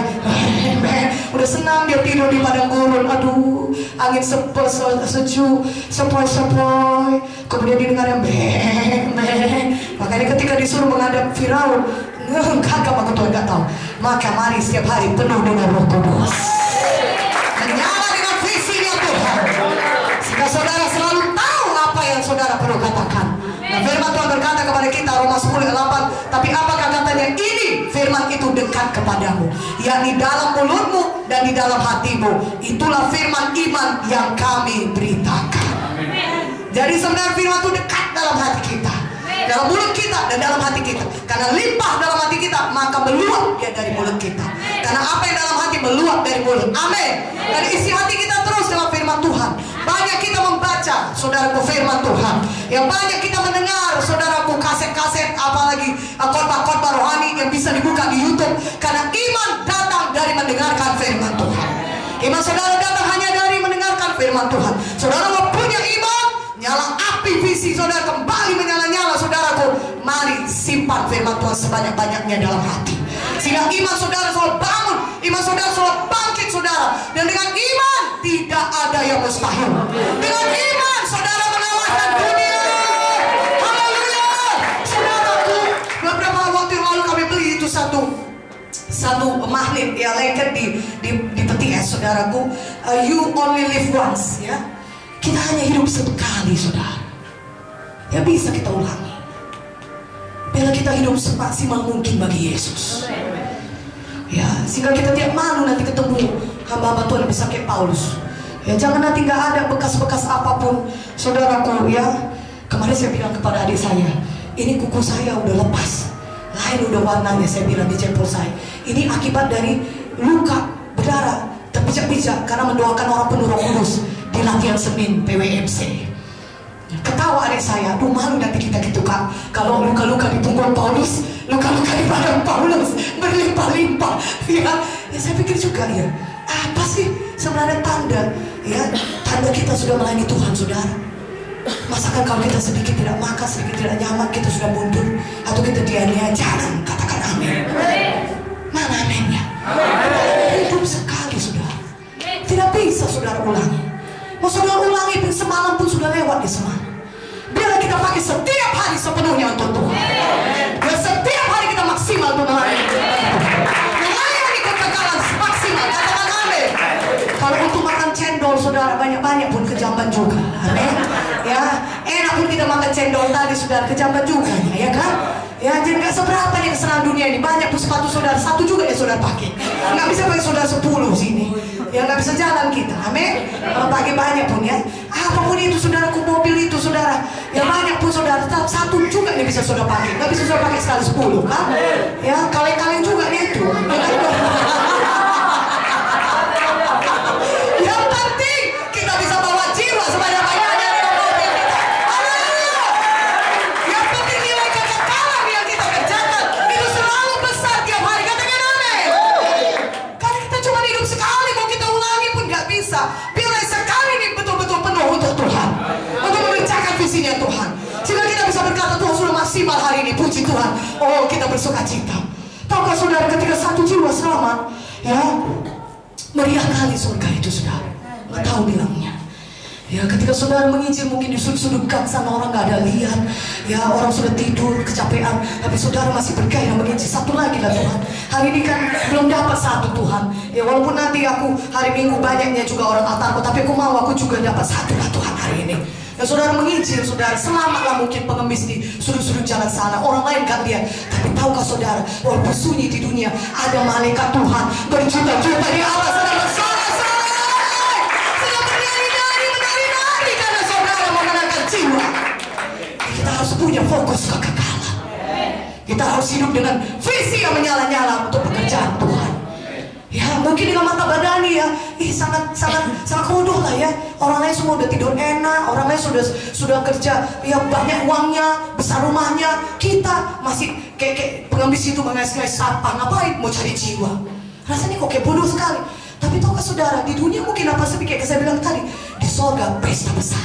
Beng, udah senang dia tidur di padang gurun. Aduh, angin sejuk, sepoi-sepoi. Kemudian didengar yang beng. Makanya ketika disuruh menghadap Firaun, gagap aku Tuhan, gak tahu. Maka mari setiap hari penuh dengan Roh Kudus, menyala dengan visinya Tuhan, sehingga saudara selalu tahu apa yang saudara perlu katakan. Nah, firman Tuhan berkata kepada kita, Roma 10:8, tapi apakah katanya ini? Firman itu dekat kepadamu, yakni dalam mulutmu dan di dalam hatimu. Itulah firman iman yang kami beritakan. Jadi sebenarnya firman itu dekat dalam hati kita, dalam mulut kita dan dalam hati kita. Karena limpah dalam hati kita, maka meluap dia dari mulut kita. Karena apa yang dalam hati meluap dari mulut. Amin. Dan isi hati kita terus dengan firman Tuhan. Banyak kita membaca, saudaraku, firman Tuhan. Yang banyak kita mendengar, saudaraku, kaset-kaset, apalagi khotbah-khotbah rohani yang bisa dibuka di YouTube. Karena iman datang dari mendengarkan firman Tuhan. Iman saudara datang hanya dari mendengarkan firman Tuhan. Saudara mempunyai iman, nyala api visi saudara kembali menyala-nyala, saudaraku. Mari simpan firman Tuhan sebanyak-banyaknya dalam hati, sehingga iman saudara selalu bangun Iman saudara selalu bangkit saudara. Dan dengan iman tidak ada yang mustahil. Dengan iman saudara mengalahkan dunia. Haleluya. Saudaraku, beberapa waktu yang lalu kami beli itu satu magnet ya, lengket di peti es saudaraku. You only live once ya. Kita hanya hidup sekali saudara. Ya bisa kita ulangi. Bila kita hidup semaksimal mungkin bagi Yesus. Ya, sehingga kita tidak malu nanti ketemu hamba-hamba Tuhan yang bisa kayak Paulus. Ya, jangan nanti nggak ada bekas-bekas apapun, saudaraku ya. Kemarin saya bilang kepada adik saya, ini kuku saya udah lepas, lain udah warnanya. Saya bilang di jempol saya, ini akibat dari luka berdarah terpijak-pijak karena mendoakan orang penuh Roh Kudus di latihan Senin PWMC. Ketawa adik saya, aduh malu nanti kita gitu kan. Kalau luka-luka di punggung Paulus, luka-luka di badan Paulus berlimpah-limpah. Ya saya pikir juga ya, apa sih sebenarnya tanda ya, tanda kita sudah melayani Tuhan saudara. Masakan kalau kita sedikit tidak makan, sedikit tidak nyaman, kita sudah mundur atau kita dianiaya? Jangan katakan amin. Mana aminnya? Hidup sekali saudara, tidak bisa saudara ulangi. Mau saudara ulangi semalam pun sudah lewat di semalam. Biarlah kita pakai setiap hari sepenuhnya untuk Tuhan. Dan setiap hari kita maksimal untuk melayani. Melayani kekekalan maksimal. Katakan amin. Kalau untuk makan cendol saudara banyak-banyak pun kejamban juga. Amin. Ya, enak pun kita makan cendol tadi saudara, kejamban juga ya kan? Ya, jadi nggak seberapa nih kesenangan dunia ini. Banyak pun sepatu saudara, satu juga ya saudara pakai. Nggak bisa pakai saudara 10 sini. Ya nggak bisa jalan kita, amin. Kalau pakai banyak pun ya, apapun itu saudaraku, mobil itu saudara, ya banyak pun saudara, tetap satu juga nih bisa saudara pakai, nggak bisa saudara pakai sekali 10 kan? Ya kalian juga nih itu. Yang penting kita bisa bawa jiwa sebanyak-banyaknya dengan mobil kita. Haleluya. Yang penting nilai kekekalan yang kita kerjakan itu selalu besar tiap hari. Katakan amin. Karena kita cuma hidup sekali, mau kita ulangi pun nggak bisa. Bila sekali ini betul-betul penuh untuk Tuhan, untuk mengerjakan visinya Tuhan, sehingga kita bisa berkata Tuhan sudah maksimal hari ini. Puji Tuhan. Oh kita bersuka cita. Tahukah saudara, ketika satu jiwa selamat, ya meriah kali surga itu saudara. Nggak tahu bilangnya. Ya ketika saudara menginjil mungkin di sudut-sudut gang sana orang nggak ada lihat, ya orang sudah tidur kecapean, tapi saudara masih bergairah menginjil. Satu lagi lah Tuhan, hari ini kan belum dapat satu Tuhan. Ya walaupun nanti aku hari Minggu banyaknya juga orang altarku, tapi aku mau aku juga dapat satu lah Tuhan hari ini. Ya saudara menginjil saudara, selamatlah mungkin pengemis di sudut-sudut jalan sana, orang lain kan lihat. Tapi tahukah saudara, walaupun sunyi di dunia, ada malaikat Tuhan berjuta-juta di atas sedang bersorak-sorai, sedang bernyanyi-nyanyi, menari-nari karena saudara memenangkan jiwa. Kita harus punya fokus kekekalan. Kita harus hidup dengan visi yang menyala-nyala untuk pekerjaan Tuhan. Ya mungkin dengan mata badani ya, sangat bodoh lah ya. Orang lain semua udah tidur enak, orang lain sudah kerja, ya banyak uangnya, besar rumahnya. Kita masih kayak pengemis itu mengais-ngais sampah, ngapain? Mau cari jiwa. Rasanya kok kayak bodoh sekali. Tapi tahukah saudara, di dunia mungkin apa sih kayak saya bilang tadi, di sorga pesta besar.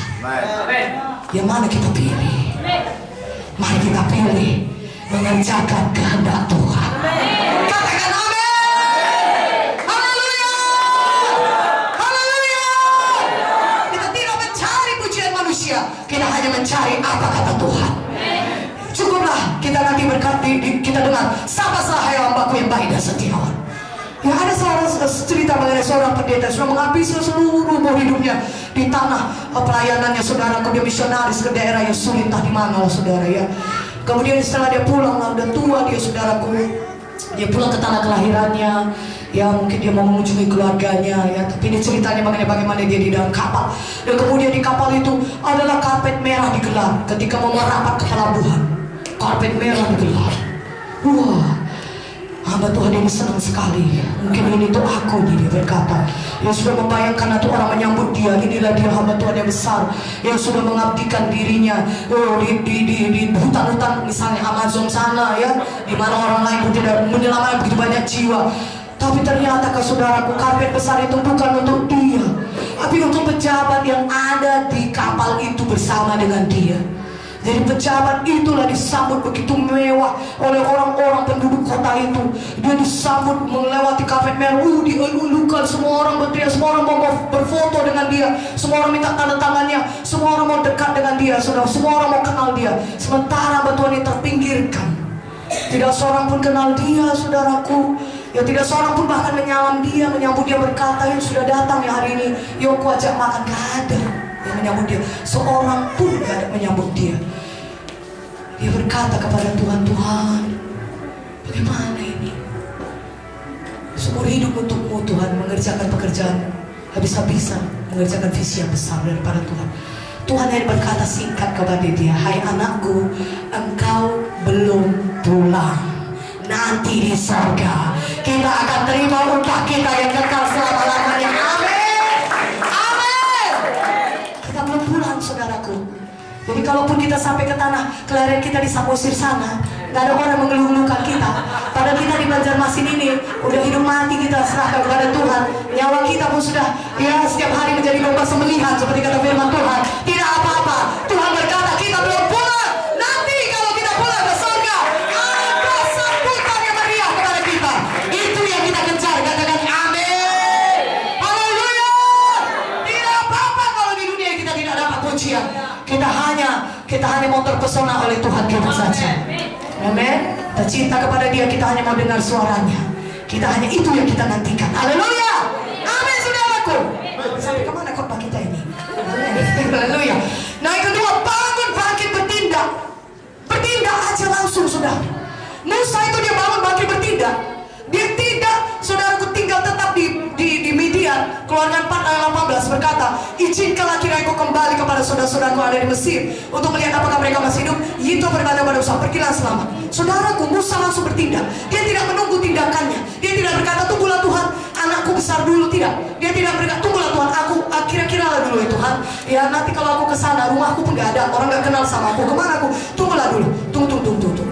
Yang mana kita pilih? Mari kita pilih mengerjakan kehendak Tuhan. Katakan amin. Kita hanya mencari apa kata Tuhan. Cukuplah kita nanti berkati, kita dengar, sapa salah hai hambaku yang baik dan setiawan. Ya ada seorang cerita mengenai seorang pendeta sudah menghabiskan seluruh umur hidupnya di tanah pelayanannya saudara. Dia misionaris ke daerah yang sulit entah di mana saudara ya. Kemudian setelah dia pulang, udah tua dia saudaraku, dia pulang ke tanah kelahirannya. Ya mungkin dia mau mengunjungi keluarganya ya, tapi ini ceritanya mengenai bagaimana dia di dalam kapal. Dan kemudian di kapal itu adalah karpet merah digelar ketika mau merapat ke pelabuhan. Karpet merah digelar. Wah, hamba Tuhan ini senang sekali. Mungkin ini tuh aku nih, dia berkata. Yang sudah membayangkan atau orang menyambut dia, inilah dia hamba Tuhan yang besar yang sudah mengabdikan dirinya di hutan-hutan misalnya Amazon sana ya, di mana orang lain pun tidak menyelamatkan begitu banyak jiwa. Tapi ternyata saudaraku, karpet besar itu bukan untuk dia, tapi untuk pejabat yang ada di kapal itu bersama dengan dia. Jadi pejabat itulah disambut begitu mewah oleh orang-orang penduduk kota itu. Dia disambut melewati karpet merah, dielulukan, semua orang berteriak, semua orang mau berfoto dengan dia, semua orang minta tanda tangannya, semua orang mau dekat dengan dia, saudara, semua orang mau kenal dia. Sementara batuan ini terpinggirkan, tidak seorang pun kenal dia, saudaraku. Ya tidak seorang pun bahkan menyalam dia, menyambut dia, berkata yang sudah datang ya hari ini, yuk aku ajak makan. Gak ada yang menyambut dia, seorang pun gak ada menyambut dia. Dia berkata kepada Tuhan, Tuhan, bagaimana ini? Seumur hidup untukmu Tuhan, mengerjakan pekerjaan habis-habisan, mengerjakan visi yang besar daripada Tuhan. Tuhan yang berkata singkat kepada dia, hai anakku, engkau belum pulang. Nanti di surga kita akan terima upah kita yang kekal selama-lamanya. Amin. Amin. Kita belum pulang, saudaraku. Jadi kalaupun kita sampai ke tanah kelahiran kita di Samosir sana, gak ada orang mengeluh-elukan kita. Padahal kita di Banjarmasin ini udah hidup mati kita serahkan kepada Tuhan. Nyawa kita pun sudah ya setiap hari menjadi domba sembelihan seperti kata firman Tuhan. Tidak apa-apa. Tuhan berkata kita belum pulang. Nanti kalau kita pulang ke surga, ada sambutan yang meriah kepada kita. Itu yang kita kejar. Katakan amin. Haleluya. Tidak apa-apa kalau di dunia kita tidak dapat pujian. Kita hanya mau terpesona oleh Tuhan kita saja. Amin. Kita cinta kepada Dia, kita hanya mau dengar suaranya. Kita hanya itu yang kita nantikan. Haleluya. Amin, saudaraku. Sampai kemana khotbah kita ini? Haleluya. Nah, yang kedua, bangun, bangkit, bertindak. Bertindak aja langsung, saudara. Musa itu dia bangun, bangkit, bertindak. Dia tidak, saudaraku, tinggal tetap di Midian. Keluaran 4 ayat 18 berkata, izinkanlah kiranya kau kembali kepada saudara-saudaraku ada di Mesir untuk melihat apakah mereka masih hidup. Itu berkata pada Musa, pergilah selamat. Saudaraku, Musa langsung bertindak. Dia tidak menunggu tindakannya. Dia tidak berkata, tunggulah Tuhan, anakku besar dulu. Tidak. Dia tidak berkata, tunggulah Tuhan, aku kira-kira lah dulu ya Tuhan. Ya nanti kalau aku kesana, rumahku pun gak ada, orang gak kenal sama aku. Kemana aku? Tunggulah dulu. Tunggu.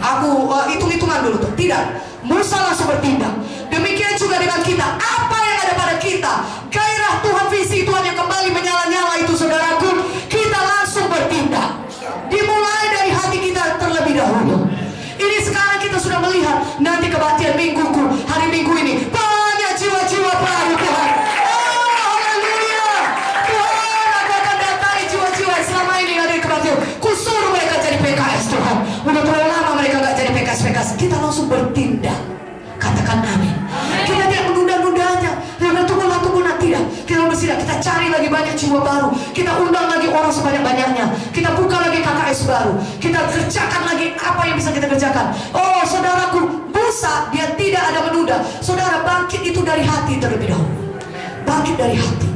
Aku hitung-hitungan dulu tuh. Tidak. Musa langsung bertindak. Demikian juga dengan kita. Apa yang ada pada kita, gairah Tuhan, visi Tuhan yang kembali menyala-nyala itu, saudaraku, kita langsung bertindak. Dimulai dari hati kita terlebih dahulu. Ini sekarang kita sudah melihat nanti kebaktian mingguku, hari Minggu ini banyak jiwa-jiwa baru Tuhan. Oh, haleluya. Tuhan, aku akan datangi jiwa-jiwa yang selama ini ada di kebaktian. Kusuruh mereka jadi PKS Tuhan. Udah terlalu lama mereka gak jadi PKS. Kita langsung bertindak. Katakan amin. Kita tidak menunda-nundanya. Tunggu tidak. Kita bersidak. Kita cari lagi banyak jiwa baru. Kita undang lagi orang sebanyak-banyaknya. Kita buka lagi KKS baru. Kita kerjakan lagi apa yang bisa kita kerjakan. Oh, saudaraku, Musa dia tidak ada menunda. Saudara, bangkit itu dari hati terlebih dahulu. Bangkit dari hati.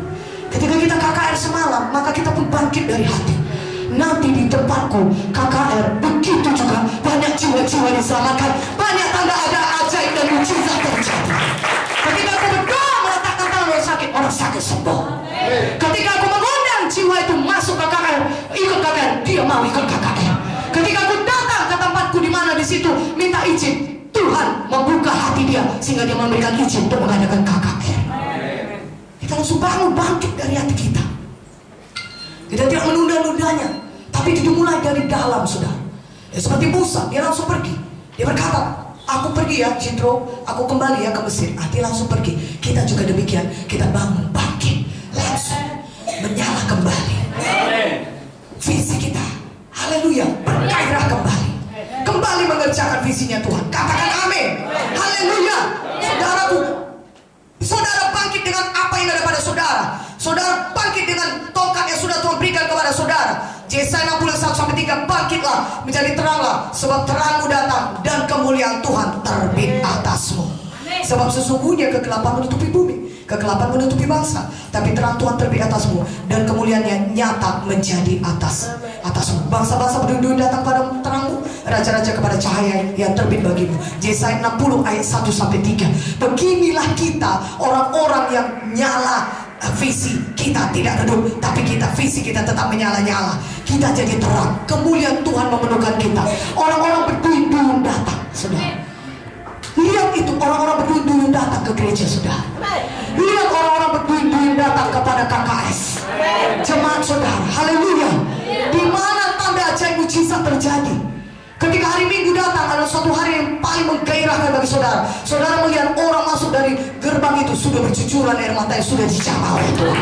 Ketika kita KKR semalam, maka kita pun bangkit dari hati. Nanti di tempatku KKR begitu juga banyak jiwa-jiwa diselamatkan, banyak tanda ada ajaib dan mujizat terjadi. Ketika aku berdoa meletakkan tangan orang sakit sembuh. Ketika aku mengundang jiwa itu masuk ke KKR, ikut KKR, dia mau ikut KKR. Ketika aku datang ke tempatku di mana di situ minta izin, Tuhan membuka hati dia sehingga dia memberikan izin untuk mengadakan KKR. Kita langsung bangun, bangkit dari hati kita. Kita tidak menunda-nundanya, tapi itu dimulai dari dalam, saudara. Ya, seperti Musa, dia langsung pergi. Dia berkata, aku pergi ya, Citro, aku kembali ya ke Mesir. Dia langsung pergi. Kita juga demikian, kita bangun, bangkit, langsung menyala kembali. Visi kita, haleluya, bergairah kembali. Kembali mengerjakan visinya Tuhan. Katakan amin. Haleluya. Saudaraku, saudara bangkit dengan apa yang ada pada saudara. Saudara bangkit dengan tongkat yang sudah Tuhan berikan kepada saudara. Yesaya 61-3, bangkitlah menjadi teranglah, sebab terangmu datang dan kemuliaan Tuhan terbit atasmu. Sebab sesungguhnya kegelapan menutupi bumi, kegelapan menutupi bangsa, tapi terang Tuhan terbit atasmu dan kemuliaannya nyata menjadi atasmu. Bangsa-bangsa berduyun datang pada terangmu, raja-raja kepada cahaya yang terbit bagimu. Yesaya 60 ayat 1-3. Beginilah kita, orang-orang yang nyala. Visi kita tidak redup, tapi visi kita tetap menyala-nyala. Kita jadi terang, kemuliaan Tuhan memenuhkan kita. Orang-orang berduyun-duyun datang, saudara. Lihat itu, orang-orang berduyun-duyun datang ke gereja, saudara. Lihat orang-orang berduyun-duyun datang kepada KKS. Jemaat saudara, haleluya. Di mana tanda ajaib mujizat terjadi. Ketika hari Minggu datang, adalah suatu hari yang paling menggairahkan bagi saudara. Saudara melihat orang masuk dari gerbang itu sudah bercucuran air mata yang sudah dijamah oleh Tuhan.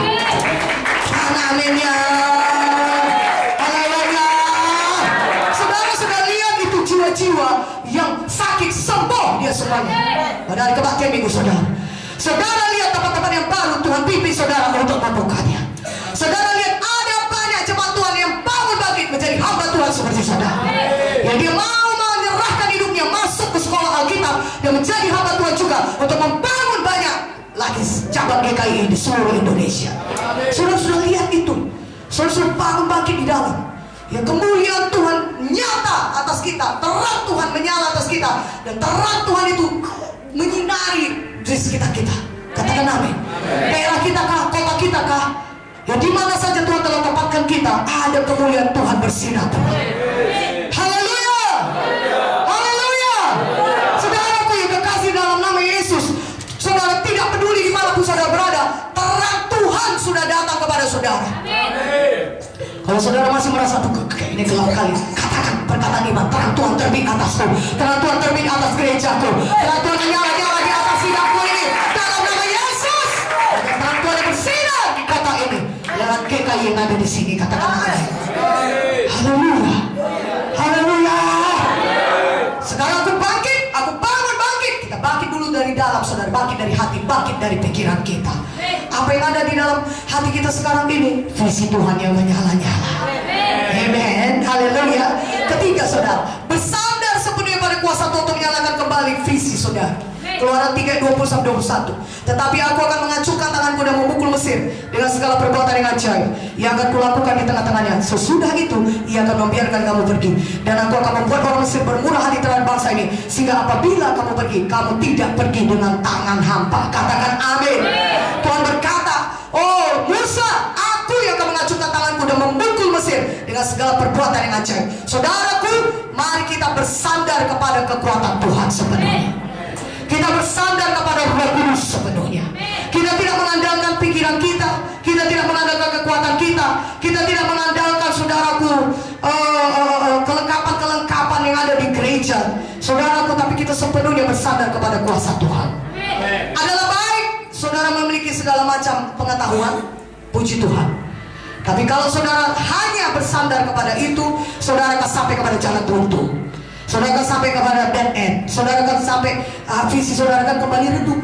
Aminnya. Haleluya. Saudara sudah lihat itu jiwa-jiwa yang sakit sembuh dia semuanya. Pada hari kebaktian Minggu saudara. Saudara lihat tempat-tempat yang baru Tuhan pimpin saudara untuk membukanya. Saudara lihat ada banyak jemaat Tuhan yang bangun bangkit menjadi hamba Tuhan seperti saudara. Yang dia mau menyerahkan hidupnya masuk ke sekolah Alkitab dan menjadi hamba Tuhan juga untuk membangun banyak lagi cabang GKI di seluruh Indonesia. Saudara sudah lihat itu. Saudara sudah bangun bangkit di dalam. Ya, kemuliaan Tuhan nyata atas kita, terang Tuhan menyala atas kita, dan terang Tuhan itu menyinari di sekitar kita. Katakan amin. Daerah kita kah, kota kita kah, ya di mana saja Tuhan telah tempatkan kita, ada kemuliaan Tuhan bersinar. Haleluya, haleluya. Saudaraku yang kekasih dalam nama Yesus, saudara tidak peduli dimanapun saudara berada, terang Tuhan sudah datang kepada saudara. Kalau saudara masih merasa tuh kayak ini gelap kali, katakan perkataan iman, terang Tuhan terbit atasku, terang Tuhan terbit atas gerejaku, terang Tuhan menyala-nyala di atas hidupku ini dalam nama Yesus. Terang Tuhan yang bersinar di kota ini lewat GKI yang ada di sini. Katakan amin. Haleluya, haleluya. Sekarang aku bangkit, aku bangun bangkit. Kita bangkit dulu dari dalam, saudara, bangkit dari hati, bangkit dari pikiran kita. Apa yang ada di dalam hati kita sekarang ini, visi Tuhan yang menyala-nyala. Amen, haleluya. Ketiga saudara, bersandar sepenuhnya pada kuasa Tuhan untuk menyalakan kembali visi saudara. Keluaran 3:20-21. Tetapi aku akan mengacungkan tanganku dan memukul Mesir dengan segala perbuatan yang ajaib yang akan kulakukan di tengah-tengahnya. Sesudah itu ia akan membiarkan kamu pergi, dan aku akan membuat orang Mesir bermurah hati terhadap bangsa ini, sehingga apabila kamu pergi, kamu tidak pergi dengan tangan hampa. Katakan amin. Tuhan berkata, oh Musa, aku yang akan mengacungkan tanganku dan memukul Mesir dengan segala perbuatan yang ajaib. Saudaraku, mari kita bersandar kepada kekuatan Tuhan sepenuhnya. Kita bersandar kepada Roh Kudus sepenuhnya. Kita tidak mengandalkan pikiran kita, kita tidak mengandalkan kekuatan kita, kita tidak mengandalkan saudaraku kelengkapan-kelengkapan yang ada di gereja, saudaraku, tapi kita sepenuhnya bersandar kepada kuasa Tuhan. Adalah baik saudara memiliki segala macam pengetahuan, puji Tuhan. Tapi kalau saudara hanya bersandar kepada itu, saudara akan sampai kepada jalan buntu. Saudara akan sampai kepada dead end. Saudara akan sampai visi saudara akan kembali redup.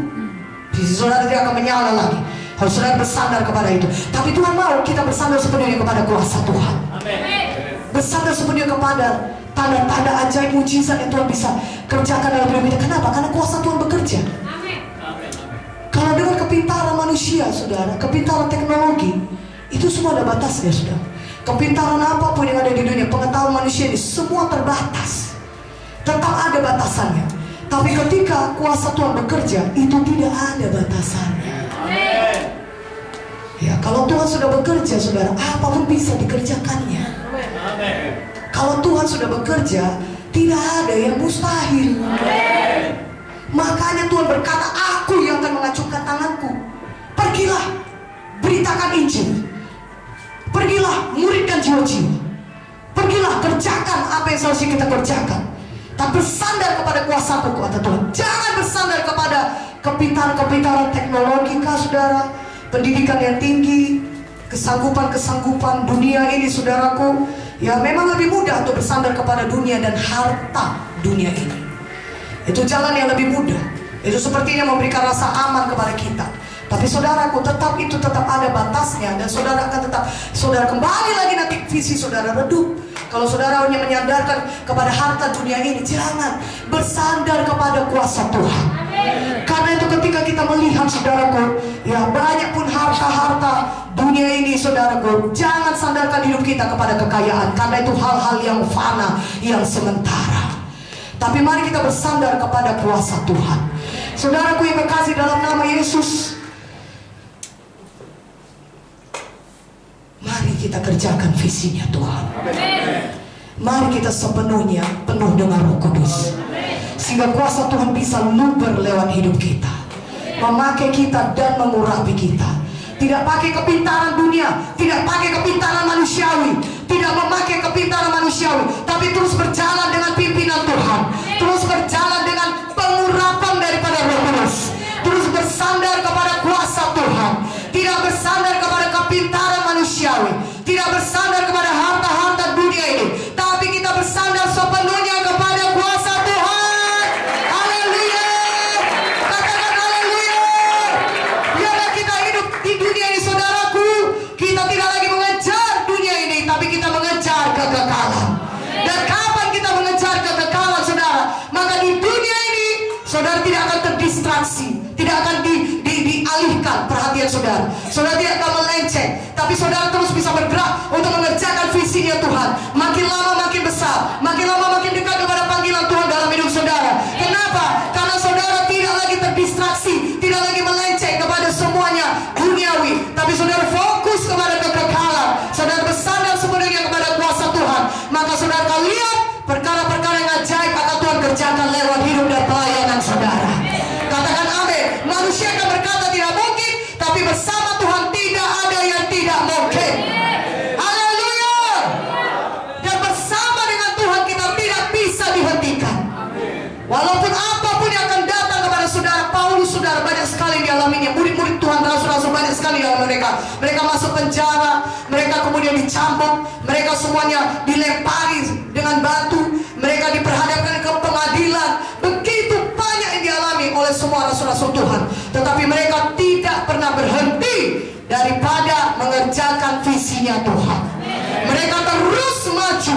Visi saudara tidak akan menyala lagi. Harus saudara bersandar kepada itu. Tapi Tuhan mau kita bersandar sepenuhnya kepada kuasa Tuhan. Amen. Bersandar sepenuhnya kepada tanda-tanda ajaib mujizat yang Tuhan bisa kerjakan dalam hidup kita. Kenapa? Karena kuasa Tuhan bekerja. Amen. Kalau dengan kepintaran manusia, saudara, kepintaran teknologi, itu semua ada batasnya, saudara. Kepintaran apapun yang ada di dunia, pengetahuan manusia ini semua terbatas. Tetap ada batasannya. Tapi ketika kuasa Tuhan bekerja, itu tidak ada batasannya. Amen. Ya, kalau Tuhan sudah bekerja, saudara, apapun bisa dikerjakannya. Amen. Kalau Tuhan sudah bekerja, tidak ada yang mustahil. Amen. Makanya Tuhan berkata, aku yang akan mengacungkan tanganku. Pergilah, beritakan Injil. Pergilah, muridkan jiwa-jiwa. Pergilah, kerjakan apa yang seharusnya kita kerjakan. Tak bersandar kepada kuasa Tuhan. Jangan bersandar kepada kepintaran-kepintaran teknologi, saudara, pendidikan yang tinggi, kesanggupan-kesanggupan dunia ini, saudaraku. Ya, memang lebih mudah untuk bersandar kepada dunia dan harta dunia ini. Itu jalan yang lebih mudah. Itu sepertinya memberikan rasa aman kepada kita. Tapi saudaraku, itu tetap ada batasnya. Dan saudara akan tetap, saudara kembali lagi nanti visi saudara redup. Kalau saudara hanya menyandarkan kepada harta dunia ini, jangan bersandar kepada kuasa Tuhan. Amen. Karena itu ketika kita melihat, saudaraku, ya banyak pun harta-harta dunia ini, saudaraku, jangan sandarkan hidup kita kepada kekayaan, karena itu hal-hal yang fana, yang sementara. Tapi mari kita bersandar kepada kuasa Tuhan. Saudaraku yang kekasih dalam nama Yesus, mari kita kerjakan visinya Tuhan. Amen. Mari kita sepenuhnya penuh dengan Roh Kudus, sehingga kuasa Tuhan bisa luber lewat hidup kita, memakai kita dan mengurapi kita. tidak pakai kepintaran dunia, tidak pakai kepintaran manusiawi, tidak memakai kepintaran manusiawi, tapi terus berjalan dengan pimpinan Tuhan, terus berjalan dengan pengurapan daripada Roh Kudus, terus bersandar kepada kuasa Tuhan, tidak bersandar kepada kepintaran manusiawi, tidak bersandar kepada harta-harta dunia ini, tapi kita bersandar sepenuhnya kepada kuasa Tuhan. Haleluya, katakan haleluya. Biarlah kita hidup di dunia ini, saudaraku, kita tidak lagi mengejar dunia ini, tapi kita mengejar kekekalan. Dan kapan kita mengejar kekekalan, saudara, maka di dunia ini saudara tidak akan terdistraksi, tidak akan dialihkan perhatian saudara. Saudara tidak akan melenceng, tapi saudara terus bisa bergerak untuk mengerjakan visinya Tuhan. Makin lama makin besar, makin lama makin dekat kepada panggilan Tuhan dalam hidup saudara. Kenapa? Karena saudara tidak lagi terdistraksi, tidak lagi melenceng kepada semuanya duniawi, tapi saudara fokus kepada kekekalan. Saudara bersandar sepenuhnya kepada kuasa Tuhan, maka saudara akan lihat perkara-perkara yang ajaib akan Tuhan kerjakan lewat hidup dan pelayanan saudara. Katakan amin. Manusia akan berkata tidak mungkin, tapi bersama Tuhan tidak ada yang tidak mungkin. Haleluya. Dan bersama dengan Tuhan kita tidak bisa dihentikan. Walaupun apapun yang akan datang kepada saudara, Paulus saudara banyak sekali dialaminya. Murid-murid Tuhan, rasul-rasul banyak sekali dalam mereka. Mereka masuk penjara, mereka kemudian dicambuk, mereka semuanya dilempari dengan batu, mereka diperhadapkan ke pengadilan. Begitu banyak yang dialami oleh semua rasul-rasul Tuhan, tetapi mereka tidak pernah berhenti daripada mengerjakan visinya Tuhan. Mereka terus maju,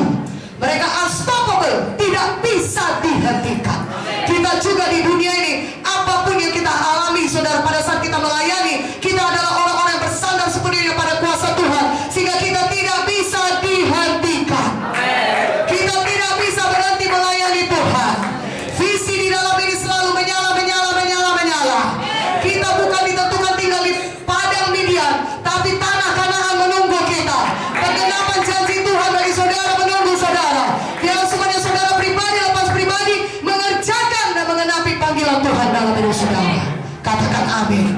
mereka unstoppable, tidak bisa dihentikan. Kita juga di dunia ini, apapun yang kita alami saudara, pada saat kita melayani, kita adalah orang-orang yang bersandar sepenuhnya pada kuasa Tuhan, sehingga kita tidak bisa dihentikan. Kita tidak bisa berhenti melayani Tuhan. Visi di dalam ini selalu menyala. Kita bukan ditentukan tinggal di padang Midian, tapi tanah Kanaan menunggu kita. Penggenapan janji Tuhan bagi saudara menunggu saudara. Biar semuanya saudara pribadi lepas pribadi mengerjakan dan mengenapi panggilan Tuhan dalam hidup saudara. Katakan amin.